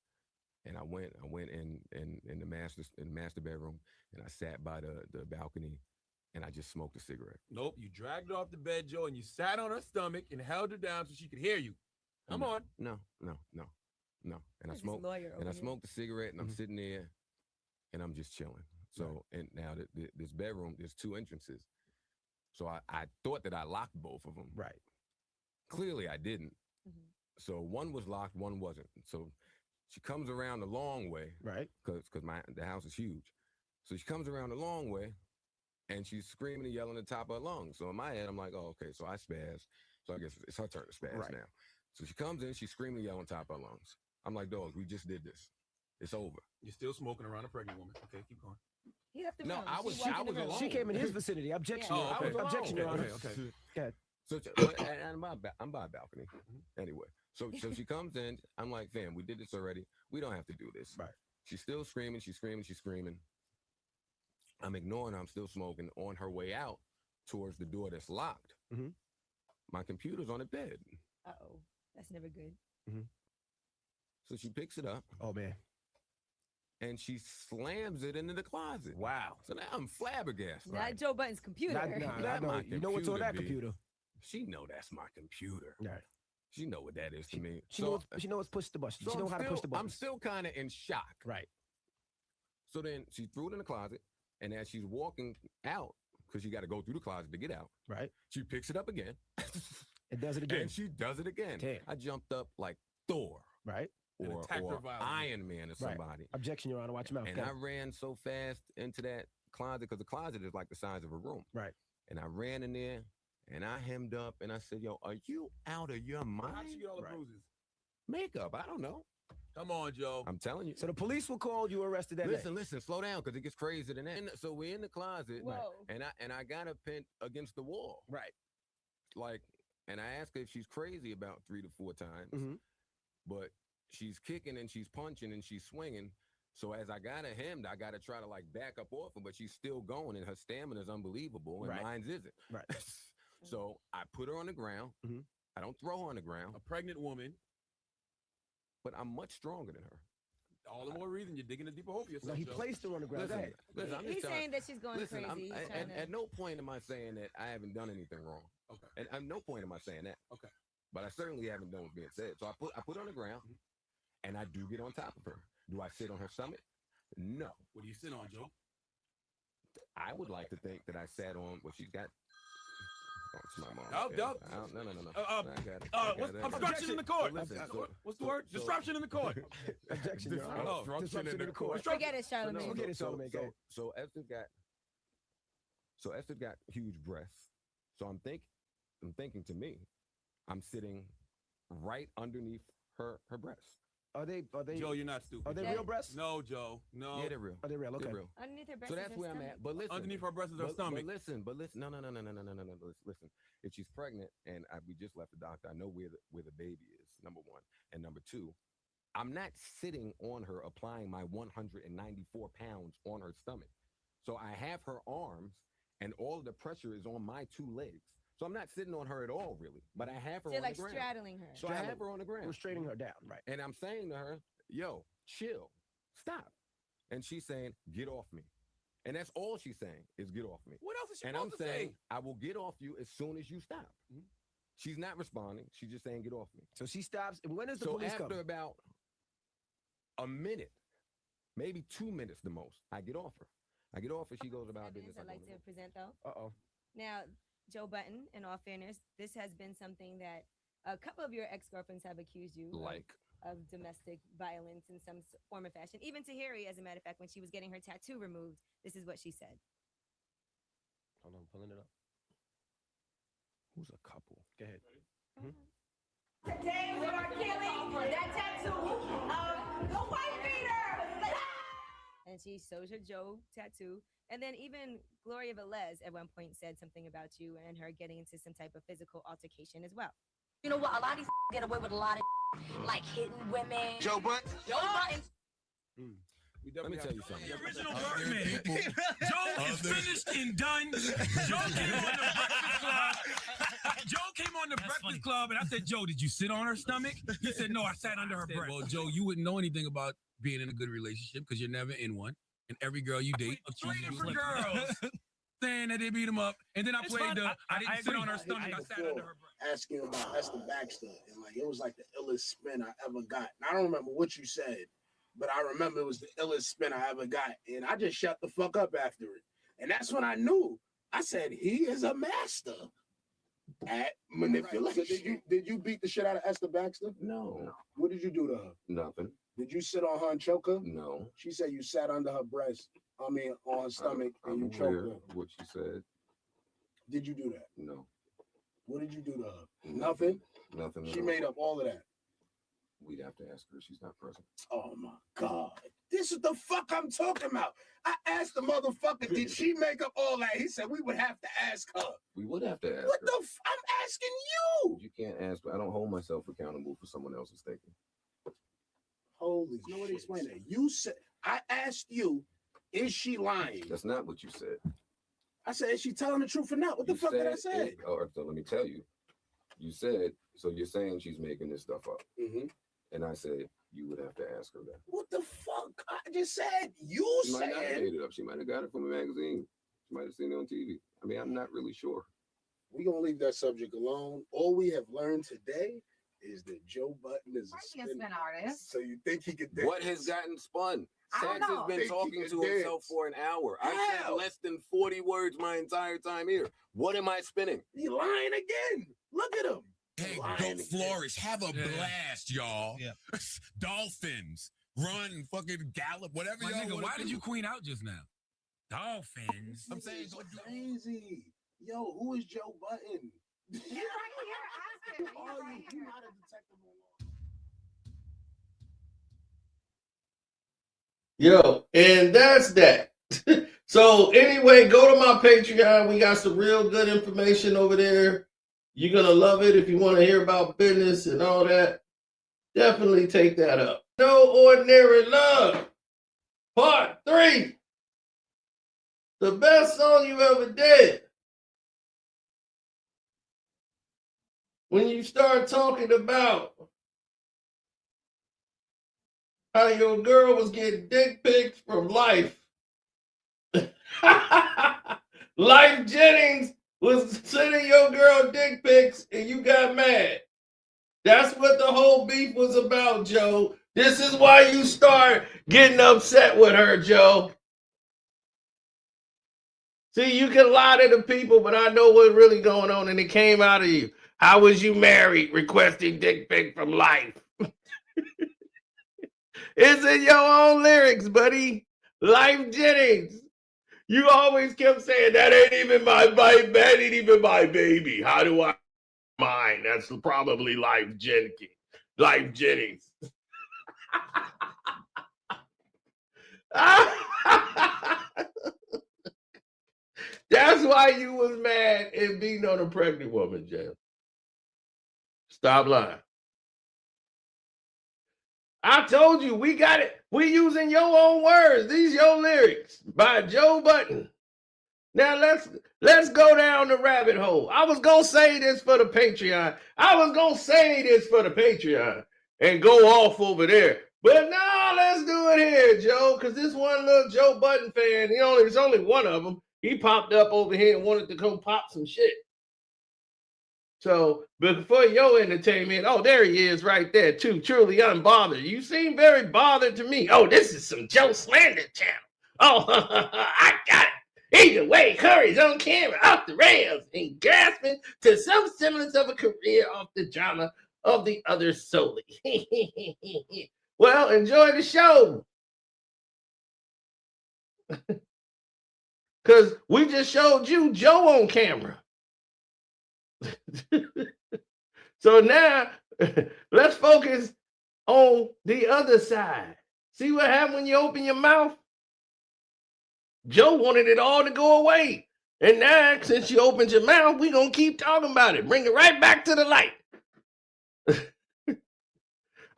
And I went in the master bedroom, and I sat by the balcony, and I just smoked a cigarette. Nope. You dragged her off the bed, Joe, and you sat on her stomach and held her down so she could hear you. Come on. No. And I smoked the cigarette, and I'm sitting there, and I'm just chilling. So, and now this bedroom, there's 2 entrances. So I thought that I locked both of them. Right. Clearly I didn't. So one was locked, one wasn't. So she comes around the long way. Right. Because the house is huge. So she comes around the long way, and she's screaming and yelling at the top of her lungs. So in my head, I'm like, oh, okay, so I spaz. So I guess it's her turn to spaz now. So she comes in, she's screaming and yelling at the top of her lungs. I'm like, dog, we just did this. It's over. You're still smoking around a pregnant woman. Okay, keep going. He left the No, room. I She was walked in the room. alone. She came in his vicinity. Objection. Yeah. Oh, okay. Objection, Your Honor. Okay. Go ahead. So, and I'm by a balcony. Anyway, so she comes in. I'm like, fam, we did this already. We don't have to do this. Right. She's still screaming. She's screaming. I'm ignoring her. I'm still smoking. On her way out towards the door that's locked, my computer's on the bed. Uh-oh. That's never good. So she picks it up. Oh, man. And she slams it into the closet. Wow. So now I'm flabbergasted. Not Joe Button's computer. Not my you know what's on that B. computer. She know that's my computer. Right. She know what that is to me. She knows push the button. So She knows how to push the button. I'm still kind of in shock. Right. So then she threw it in the closet, and as she's walking out, because you got to go through the closet to get out. Right. She picks it up again. It does it again. And she does it again. Damn. I jumped up like Thor. Right. Or attacked her violently. Iron Man or somebody. Right. Objection, Your Honor. Watch your mouth. And I ran so fast into that closet, because the closet is like the size of a room. Right. And I ran in there, and I hemmed up, and I said, yo, are you out of your mind? How'd she get all the bruises? Makeup, I don't know. Come on, Joe. I'm telling you. So the police will call you arrested that Listen, slow down, because it gets crazier than that. So we're in the closet, Whoa. and I got her pinned against the wall. Right. Like, and I asked her if she's crazy about 3 to 4 times, but she's kicking and she's punching and she's swinging. So as I got her hemmed, I got to try to like back up off her, but she's still going, and her stamina is unbelievable, and mine's isn't. Right. So I put her on the ground. I don't throw her on the ground. A pregnant woman. But I'm much stronger than her. All the more reason you're digging a deeper hole for yourself. No, he Joe. placed her on the ground. Listen, I'm just He's telling- saying that she's going listen, crazy. He's trying to... At no point am I saying that I haven't done anything wrong. Okay. And at no point am I saying that. Okay. But I certainly haven't done what's being said. So I put her on the ground, and I do get on top of her. Do I sit on her stomach? No. What do you sit on, Joe? I would like to think that I sat on what she's got. Oh, it's my mom. Oh, Okay. no. No. Uh, I got it. what's obstruction in the court? Listen, What's the word? Disruption in the court. Objection, Your Honor. Disruption in the court. Forget it, Charlamagne. Forget it, Charlamagne. Go ahead. So Esther got huge breasts. So I'm thinking to me, I'm sitting right underneath her breasts. Are they? Joe, you're not stupid. Are they real breasts? No, Joe. No. Yeah, they're real. Are they real? Okay. They're real. Underneath her breast. So that's where I'm at. But listen, Underneath her breast is her stomach. But listen. No. Listen. If she's pregnant and we just left the doctor, I know where the baby is. Number one, and number two, I'm not sitting on her applying my 194 pounds on her stomach. So I have her arms, and all of the pressure is on my 2 legs. So I'm not sitting on her at all, really. But I have her So on like the ground. straddling her. So I have her on the ground. We're straightening her down, right? And I'm saying to her, yo, chill, stop. And she's saying, get off me. And that's all she's saying is get off me. What else is she And I'm supposed to saying, say? I will get off you as soon as you stop. She's not responding. She's just saying, get off me. So she stops. And when does the So police after come? about a minute, maybe 2 minutes the most, I get off her. I get off her. She goes about business. I'd like to present though. Uh-oh. Now, Joe Button, in all fairness, this has been something that a couple of your ex-girlfriends have accused you of domestic violence in some form or fashion. Even Tahiry, as a matter of fact, when she was getting her tattoo removed, this is what she said. Hold on, pulling it up. Who's a couple? Go ahead. Today we are killing that tattoo of the white beater. And she shows her Joe tattoo. And then even Gloria Velez at one point said something about you and her getting into some type of physical altercation as well. You know what? A lot of these get away with a lot of like hitting women. Joe Button. Joe Button. Let me tell you something. The original Birdman. Joe is finished and done. Joe came on the Breakfast Club. Joe came on the Breakfast Club, and I said, Joe, did you sit on her stomach? He said, no, I sat under her breast. Well, Joe, you wouldn't know anything about being in a good relationship because you're never in one. And every girl you date, 3 different girls saying that they beat him up. And then I played I didn't sit on her stomach, I sat under her breast. Asking about Esther Baxter, and like it was like the illest spin I ever got. And I don't remember what you said, but I remember it was the illest spin I ever got. And I just shut the fuck up after it. And that's when I knew. I said, he is a master at manipulation. Right. So did you beat the shit out of Esther Baxter? No. What did you do to her? Nothing. Did you sit on her and choke her? No. She said you sat under her breast. On her stomach, and you choked her. What she said. Did you do that? No. What did you do to her? Nothing. Nothing. She made up all of that. We'd have to ask her. She's not present. Oh my God. This is the fuck I'm talking about. I asked the motherfucker, did she make up all that? He said we would have to ask her. We would have to ask What her. I'm asking you. You can't ask. I don't hold myself accountable for someone else's thinking. Holy shit. Explain that. You said, I asked you, is she lying? That's not what you said. I said, is she telling the truth or not? What the fuck did I say? So let me tell you. You said, so you're saying she's making this stuff up. Mm-hmm. And I said, you would have to ask her that. What the fuck? I just said, you She might not have said. made it up. She might have got it from a magazine. She might have seen it on TV. I mean, I'm not really sure. We're going to leave that subject alone. All we have learned today is that Joe Button is a spin artist. So you think he could dance? What has gotten spun? I don't Sax has know. been talking to himself for an hour. I said less than 40 words my entire time here. What am I spinning? He lying again. Look at him. Hey, go flourish. Have a blast, y'all. Yeah. Dolphins. Run, fucking gallop, whatever My y'all nigga, wanna why do. did you queen out just now? Dolphins. I'm saying it's crazy. Yo, who is Joe Button? Yeah, right here. Ask him. Are you? You're not a detective Yo, and that's that. So anyway, go to my Patreon. We got some real good information over there. You're going to love it if you want to hear about business and all that. Definitely take that up. No Ordinary Love, Part 3. The best song you ever did. When you start talking about how your girl was getting dick pics from Life. Life Jennings was sending your girl dick pics and you got mad. That's what the whole beef was about, Joe. This is why you start getting upset with her, Joe. See, you can lie to the people, but I know what's really going on, and it came out of you. How was you married requesting dick pic from Life? It's in your own lyrics, buddy. Life Jennings. You always kept saying, that ain't even my baby, that ain't even my baby. How do I mine? That's probably Life Jennings. Life Jennings. That's why you was mad and beating on a pregnant woman, Jay. Stop lying. I told you, we got it. We using your own words. These your lyrics by Joe Button. Now let's go down the rabbit hole. I was gonna say this for the Patreon. And go off over there. But now let's do it here, Joe, because this one little Joe Button fan, there's only one of them. He popped up over here and wanted to go pop some shit. So, before your entertainment, oh, there he is right there, too, truly unbothered. You seem very bothered to me. Oh, this is some Joe Slander channel. Oh, I got it. Either way, Curry's on camera, off the rails, and grasping to some semblance of a career off the drama of the other solely. Well, enjoy the show. Because we just showed you Joe on camera. So now let's focus on the other side. See what happened when you open your mouth? Joe wanted it all to go away. And now, since you opened your mouth, we're going to keep talking about it. Bring it right back to the light.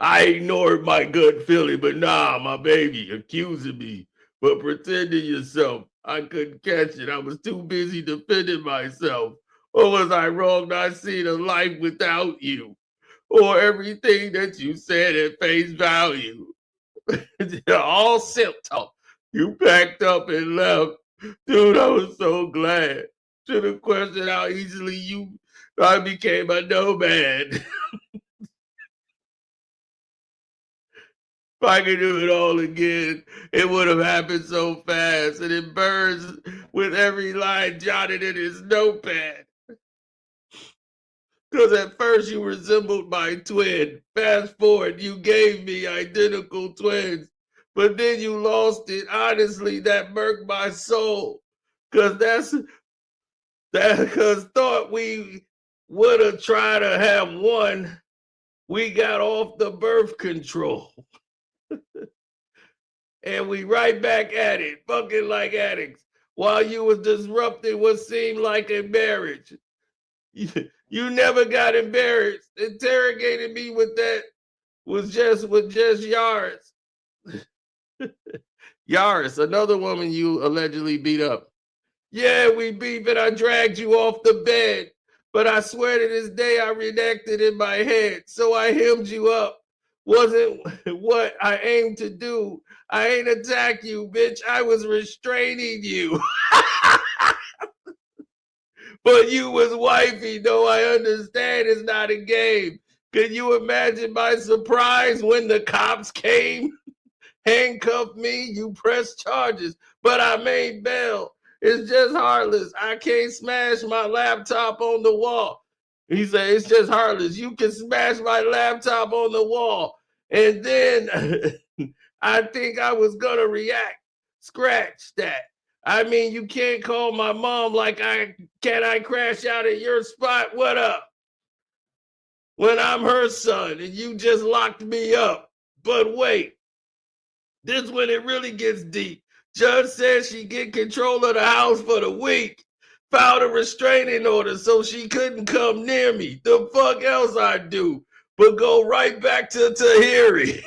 I ignored my gut feeling, but nah, my baby accusing me. But pretending yourself, I couldn't catch it. I was too busy defending myself. Or was I wrong not seeing a life without you? Or everything that you said at face value? All silk talk. You packed up and left. Dude, I was so glad. Should have questioned how easily I became a nomad. If I could do it all again, it would have happened so fast, and it burns with every line jotted in his notepad. Because at first you resembled my twin. Fast forward, you gave me identical twins. But then you lost it. Honestly, that murked my soul. Because thought we would have tried to have one. we got off the birth control. And we right back at it, fucking like addicts, while you was disrupting what seemed like a marriage. You never got embarrassed. Interrogating me with that was just Yaris. Yaris, another woman you allegedly beat up. Yeah, we beat, but I dragged you off the bed. But I swear to this day I reenacted in my head. So I hemmed you up. Wasn't what I aimed to do. I ain't attack you, bitch. I was restraining you. But you was wifey, though I understand it's not a game. Can you imagine my surprise when the cops came? Handcuffed me, you pressed charges, but I made bail. It's just heartless. I can't smash my laptop on the wall. He said, it's just heartless. You can smash my laptop on the wall. And then I think I was going to react. Scratch that. I mean, you can't call my mom like can I crash out at your spot? What up? When I'm her son and you just locked me up. But wait, this when it really gets deep. Judge says she get control of the house for the week. Filed a restraining order so she couldn't come near me. The fuck else I do but go right back to Tahiry.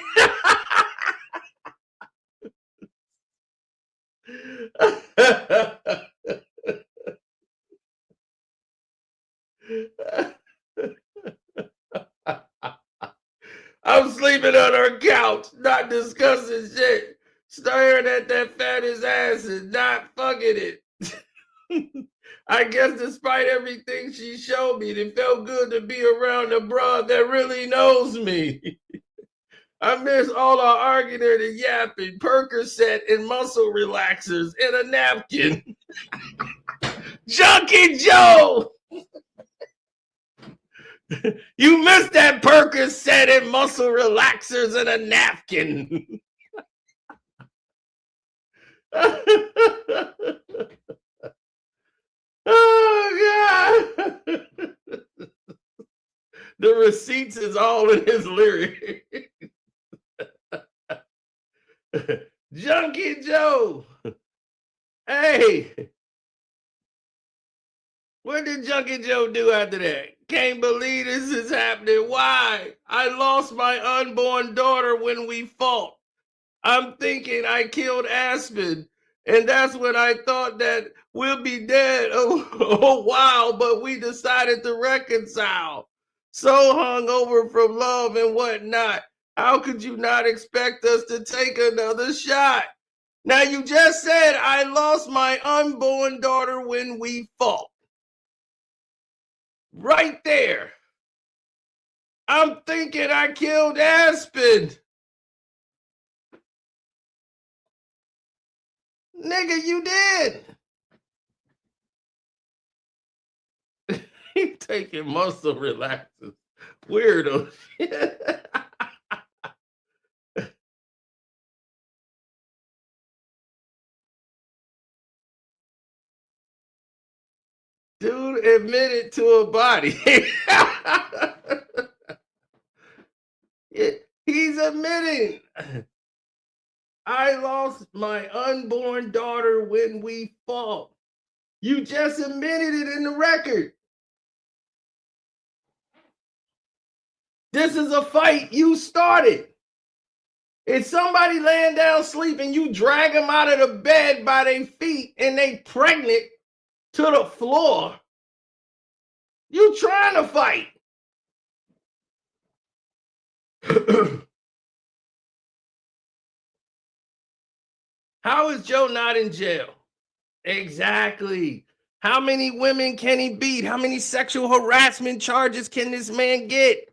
I'm sleeping on her couch, not discussing shit, staring at that fattest ass and not fucking it. I guess despite everything she showed me, it felt good to be around a broad that really knows me. I miss all our arguing and yapping, Percocet and muscle relaxers and a napkin. Junkie Joe! You missed that Percocet and muscle relaxers and a napkin. Oh, God. The receipts is all in his lyric. Junkie Joe. Hey. What did Junkie Joe do after that? Can't believe this is happening. Why? I lost my unborn daughter when we fought. I'm thinking I killed Aspen. And that's when I thought that we'll be dead a while, but we decided to reconcile. So hungover from love and whatnot. How could you not expect us to take another shot? Now, you just said I lost my unborn daughter when we fought. Right there. I'm thinking I killed Aspen. Nigga, you did. He taking muscle relaxers. Weirdo. Dude admitted to a body. He's admitting. I lost my unborn daughter when we fought. You just admitted it in the record. This is a fight you started. If somebody laying down sleeping, you drag them out of the bed by their feet and they pregnant to the floor, you trying to fight. How is Joe not in jail? Exactly. How many women can he beat? How many sexual harassment charges can this man get?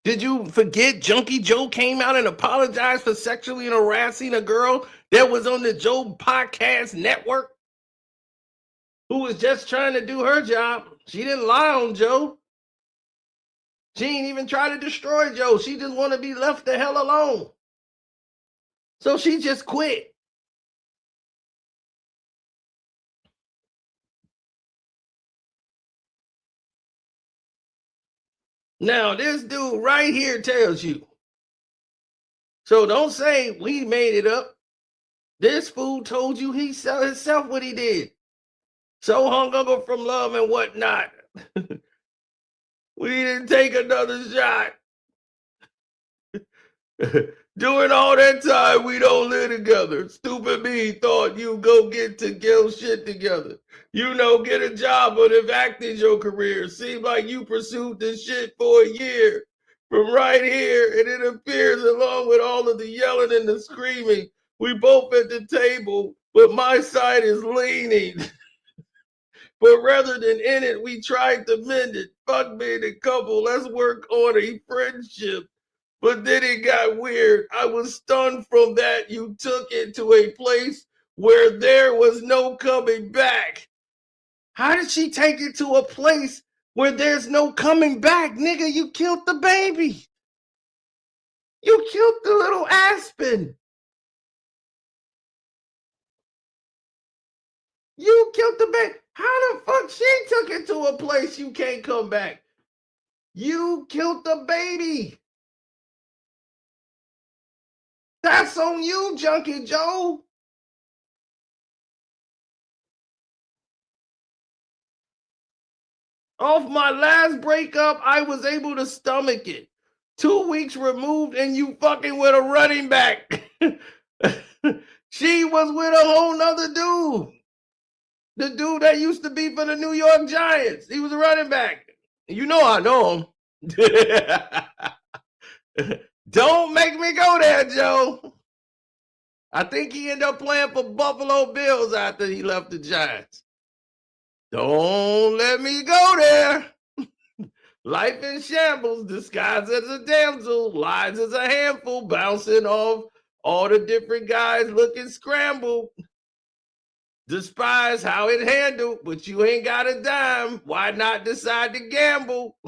Did you forget Junkie Joe came out and apologized for sexually harassing a girl that was on the Joe Podcast Network who was just trying to do her job? She didn't lie on Joe. She ain't even try to destroy Joe. She just want to be left the hell alone. So she just quit. Now, this dude right here tells you. So don't say we made it up. This fool told you he saw himself what he did. So hungover from love and whatnot. We didn't take another shot. During all that time, we don't live together. Stupid me thought you go get shit together. You know, get a job, but if acting's your career, seems like you pursued this shit for a year. From right here, and it appears along with all of the yelling and the screaming, we both at the table, but my side is leaning. But rather than in it, we tried to mend it. Fuck being a couple, let's work on a friendship. But then it got weird. I was stunned from that. You took it to a place where there was no coming back. How did she take it to a place where there's no coming back? Nigga, you killed the baby. You killed the little Aspen. You killed the baby. How the fuck she took it to a place you can't come back? You killed the baby. That's on you, Junkie Joe. Off my last breakup, I was able to stomach it. 2 weeks removed and you fucking with a running back. She was with a whole nother dude. The dude that used to be for the New York Giants. He was a running back. You know I know him. Don't make me go there, Joe. I think he ended up playing for Buffalo Bills after he left the Giants. Don't let me go there. Life in shambles, disguised as a damsel, lies as a handful, bouncing off all the different guys looking scrambled. Despise how it handled, but you ain't got a dime. Why not decide to gamble?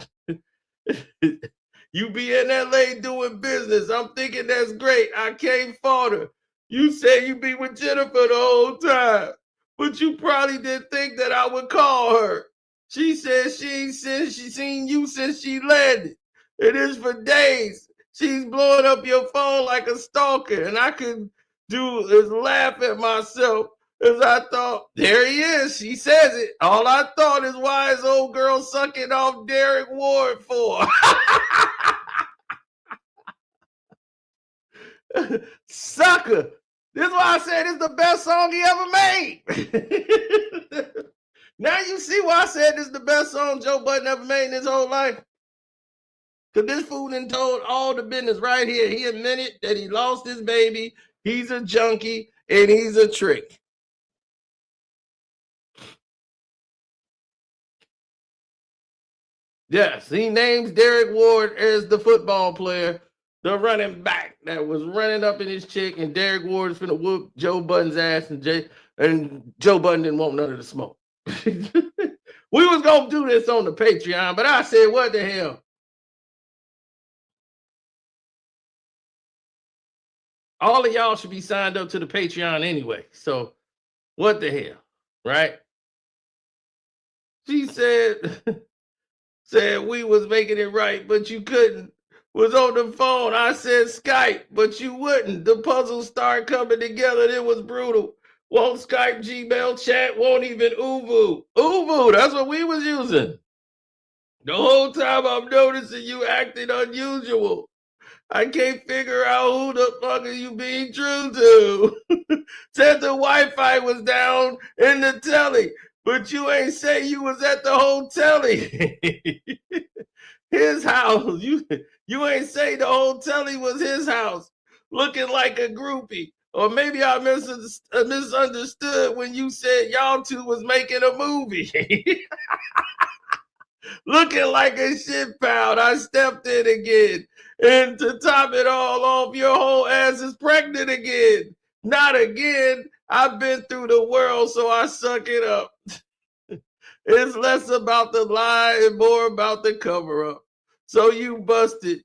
You be in LA doing business. I'm thinking that's great. I can't fault her. You say you be with Jennifer the whole time, but you probably didn't think that I would call her. She said she seen you since she landed. It is for days. She's blowing up your phone like a stalker, and I could do is laugh at myself as I thought, there he is. She says it. All I thought is why is old girl sucking off Derek Ward for? Sucker. This is why I said it's the best song he ever made. Now you see why I said this is the best song Joe Button ever made in his whole life. Because this fool done told all the business right here. He admitted that he lost his baby, he's a junkie, and he's a trick. Yes, he names Derek Ward as the football player, the running back that was running up in his chick, and Derek Ward is finna whoop Joe Button's ass, and Joe Button didn't want none of the smoke. We was gonna do this on the Patreon, but I said, what the hell? All of y'all should be signed up to the Patreon anyway. So what the hell, right? She said we was making it right, but you couldn't. Was on the phone. I said Skype, but you wouldn't. The puzzles start coming together. It was brutal. Won't Skype, Gmail, chat, won't even Uvu. Uvu, that's what we was using. The whole time I'm noticing you acting unusual. I can't figure out who the fuck are you being true to. Said the Wi-Fi was down in the telly, but you ain't say you was at the hotel. His house. You ain't say the hotel was his house. Looking like a groupie. Or maybe I misunderstood when you said y'all two was making a movie. Looking like a shit pound. I stepped in again. And to top it all off, your whole ass is pregnant again. Not again. I've been through the world, so I suck it up. It's less about the lie and more about the cover up. So you busted.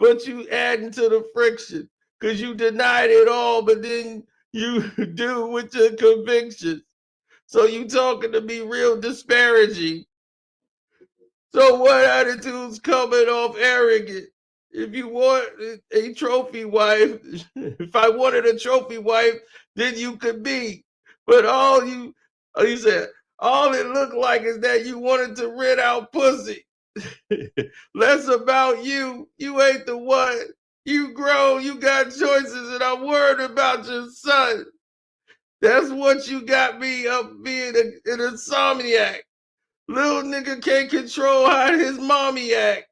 But you adding to the friction. because you denied it all, but then you do with your convictions. So you talking to me real disparaging. So what attitude's coming off arrogant? If you want a trophy wife, if I wanted a trophy wife, then you could be. But all you said, all it looked like is that you wanted to rent out pussy. Less about you. You ain't the one. You grown, you got choices, and I'm worried about your son. That's what you got me up being an insomniac. Little nigga can't control how his mommy act.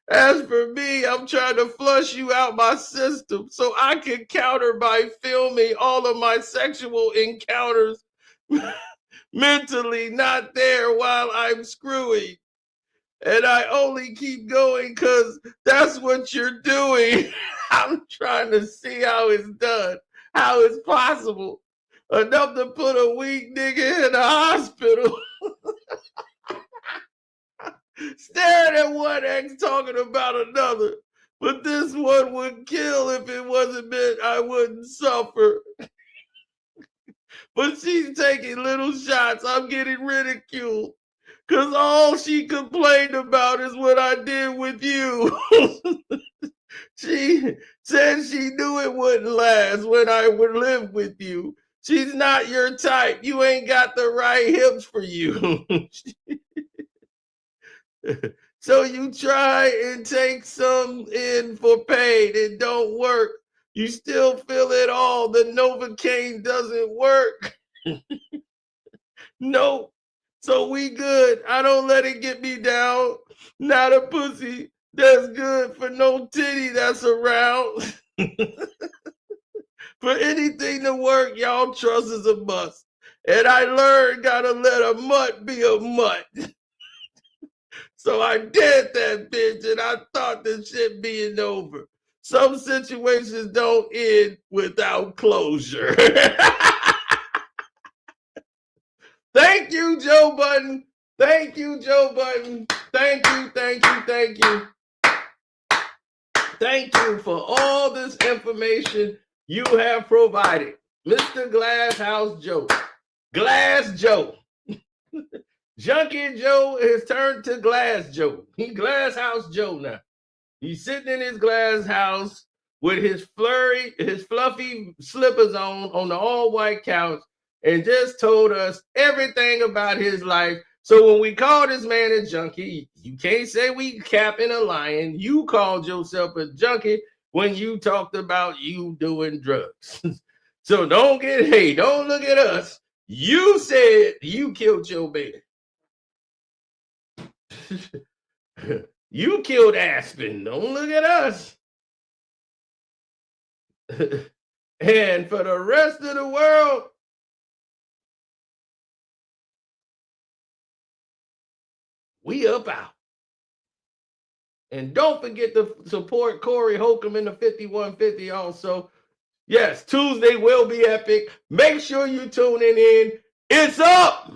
As for me, I'm trying to flush you out my system so I can counter by filming all of my sexual encounters mentally not there while I'm screwing. And I only keep going because that's what you're doing. I'm trying to see how it's done, how it's possible. Enough to put a weak nigga in the hospital. Staring at one ex talking about another. But this one would kill if it wasn't meant I wouldn't suffer. But she's taking little shots. I'm getting ridiculed. Because all she complained about is what I did with you. She said she knew it wouldn't last when I would live with you. She's not your type. You ain't got the right hips for you. So you try and take some in for pain. It don't work. You still feel it all. The Novocaine doesn't work. Nope. So we good. I don't let it get me down. Not a pussy that's good for no titty that's around. For anything to work, y'all trust is a must. And I learned gotta let a mutt be a mutt. So I did that bitch, and I thought this shit being over. Some situations don't end without closure. Thank you, Joe Button. Thank you, Joe Button. Thank you, thank you, thank you. Thank you for all this information you have provided. Mr. Glasshouse Joe. Glass Joe. Junkie Joe has turned to Glass Joe. He Glass House Joe now. He's sitting in his glass house with his fluffy slippers on the all-white couch and just told us everything about his life. So when we called this man a junkie, you can't say we capping a lion. You called yourself a junkie when you talked about you doing drugs. So don't look at us. You said you killed your baby. You killed Aspen. Don't look at us. And for the rest of the world, we up out. And don't forget to support Corey Holcomb in the 5150 also. Yes, Tuesday will be epic. Make sure you tune in. It's up.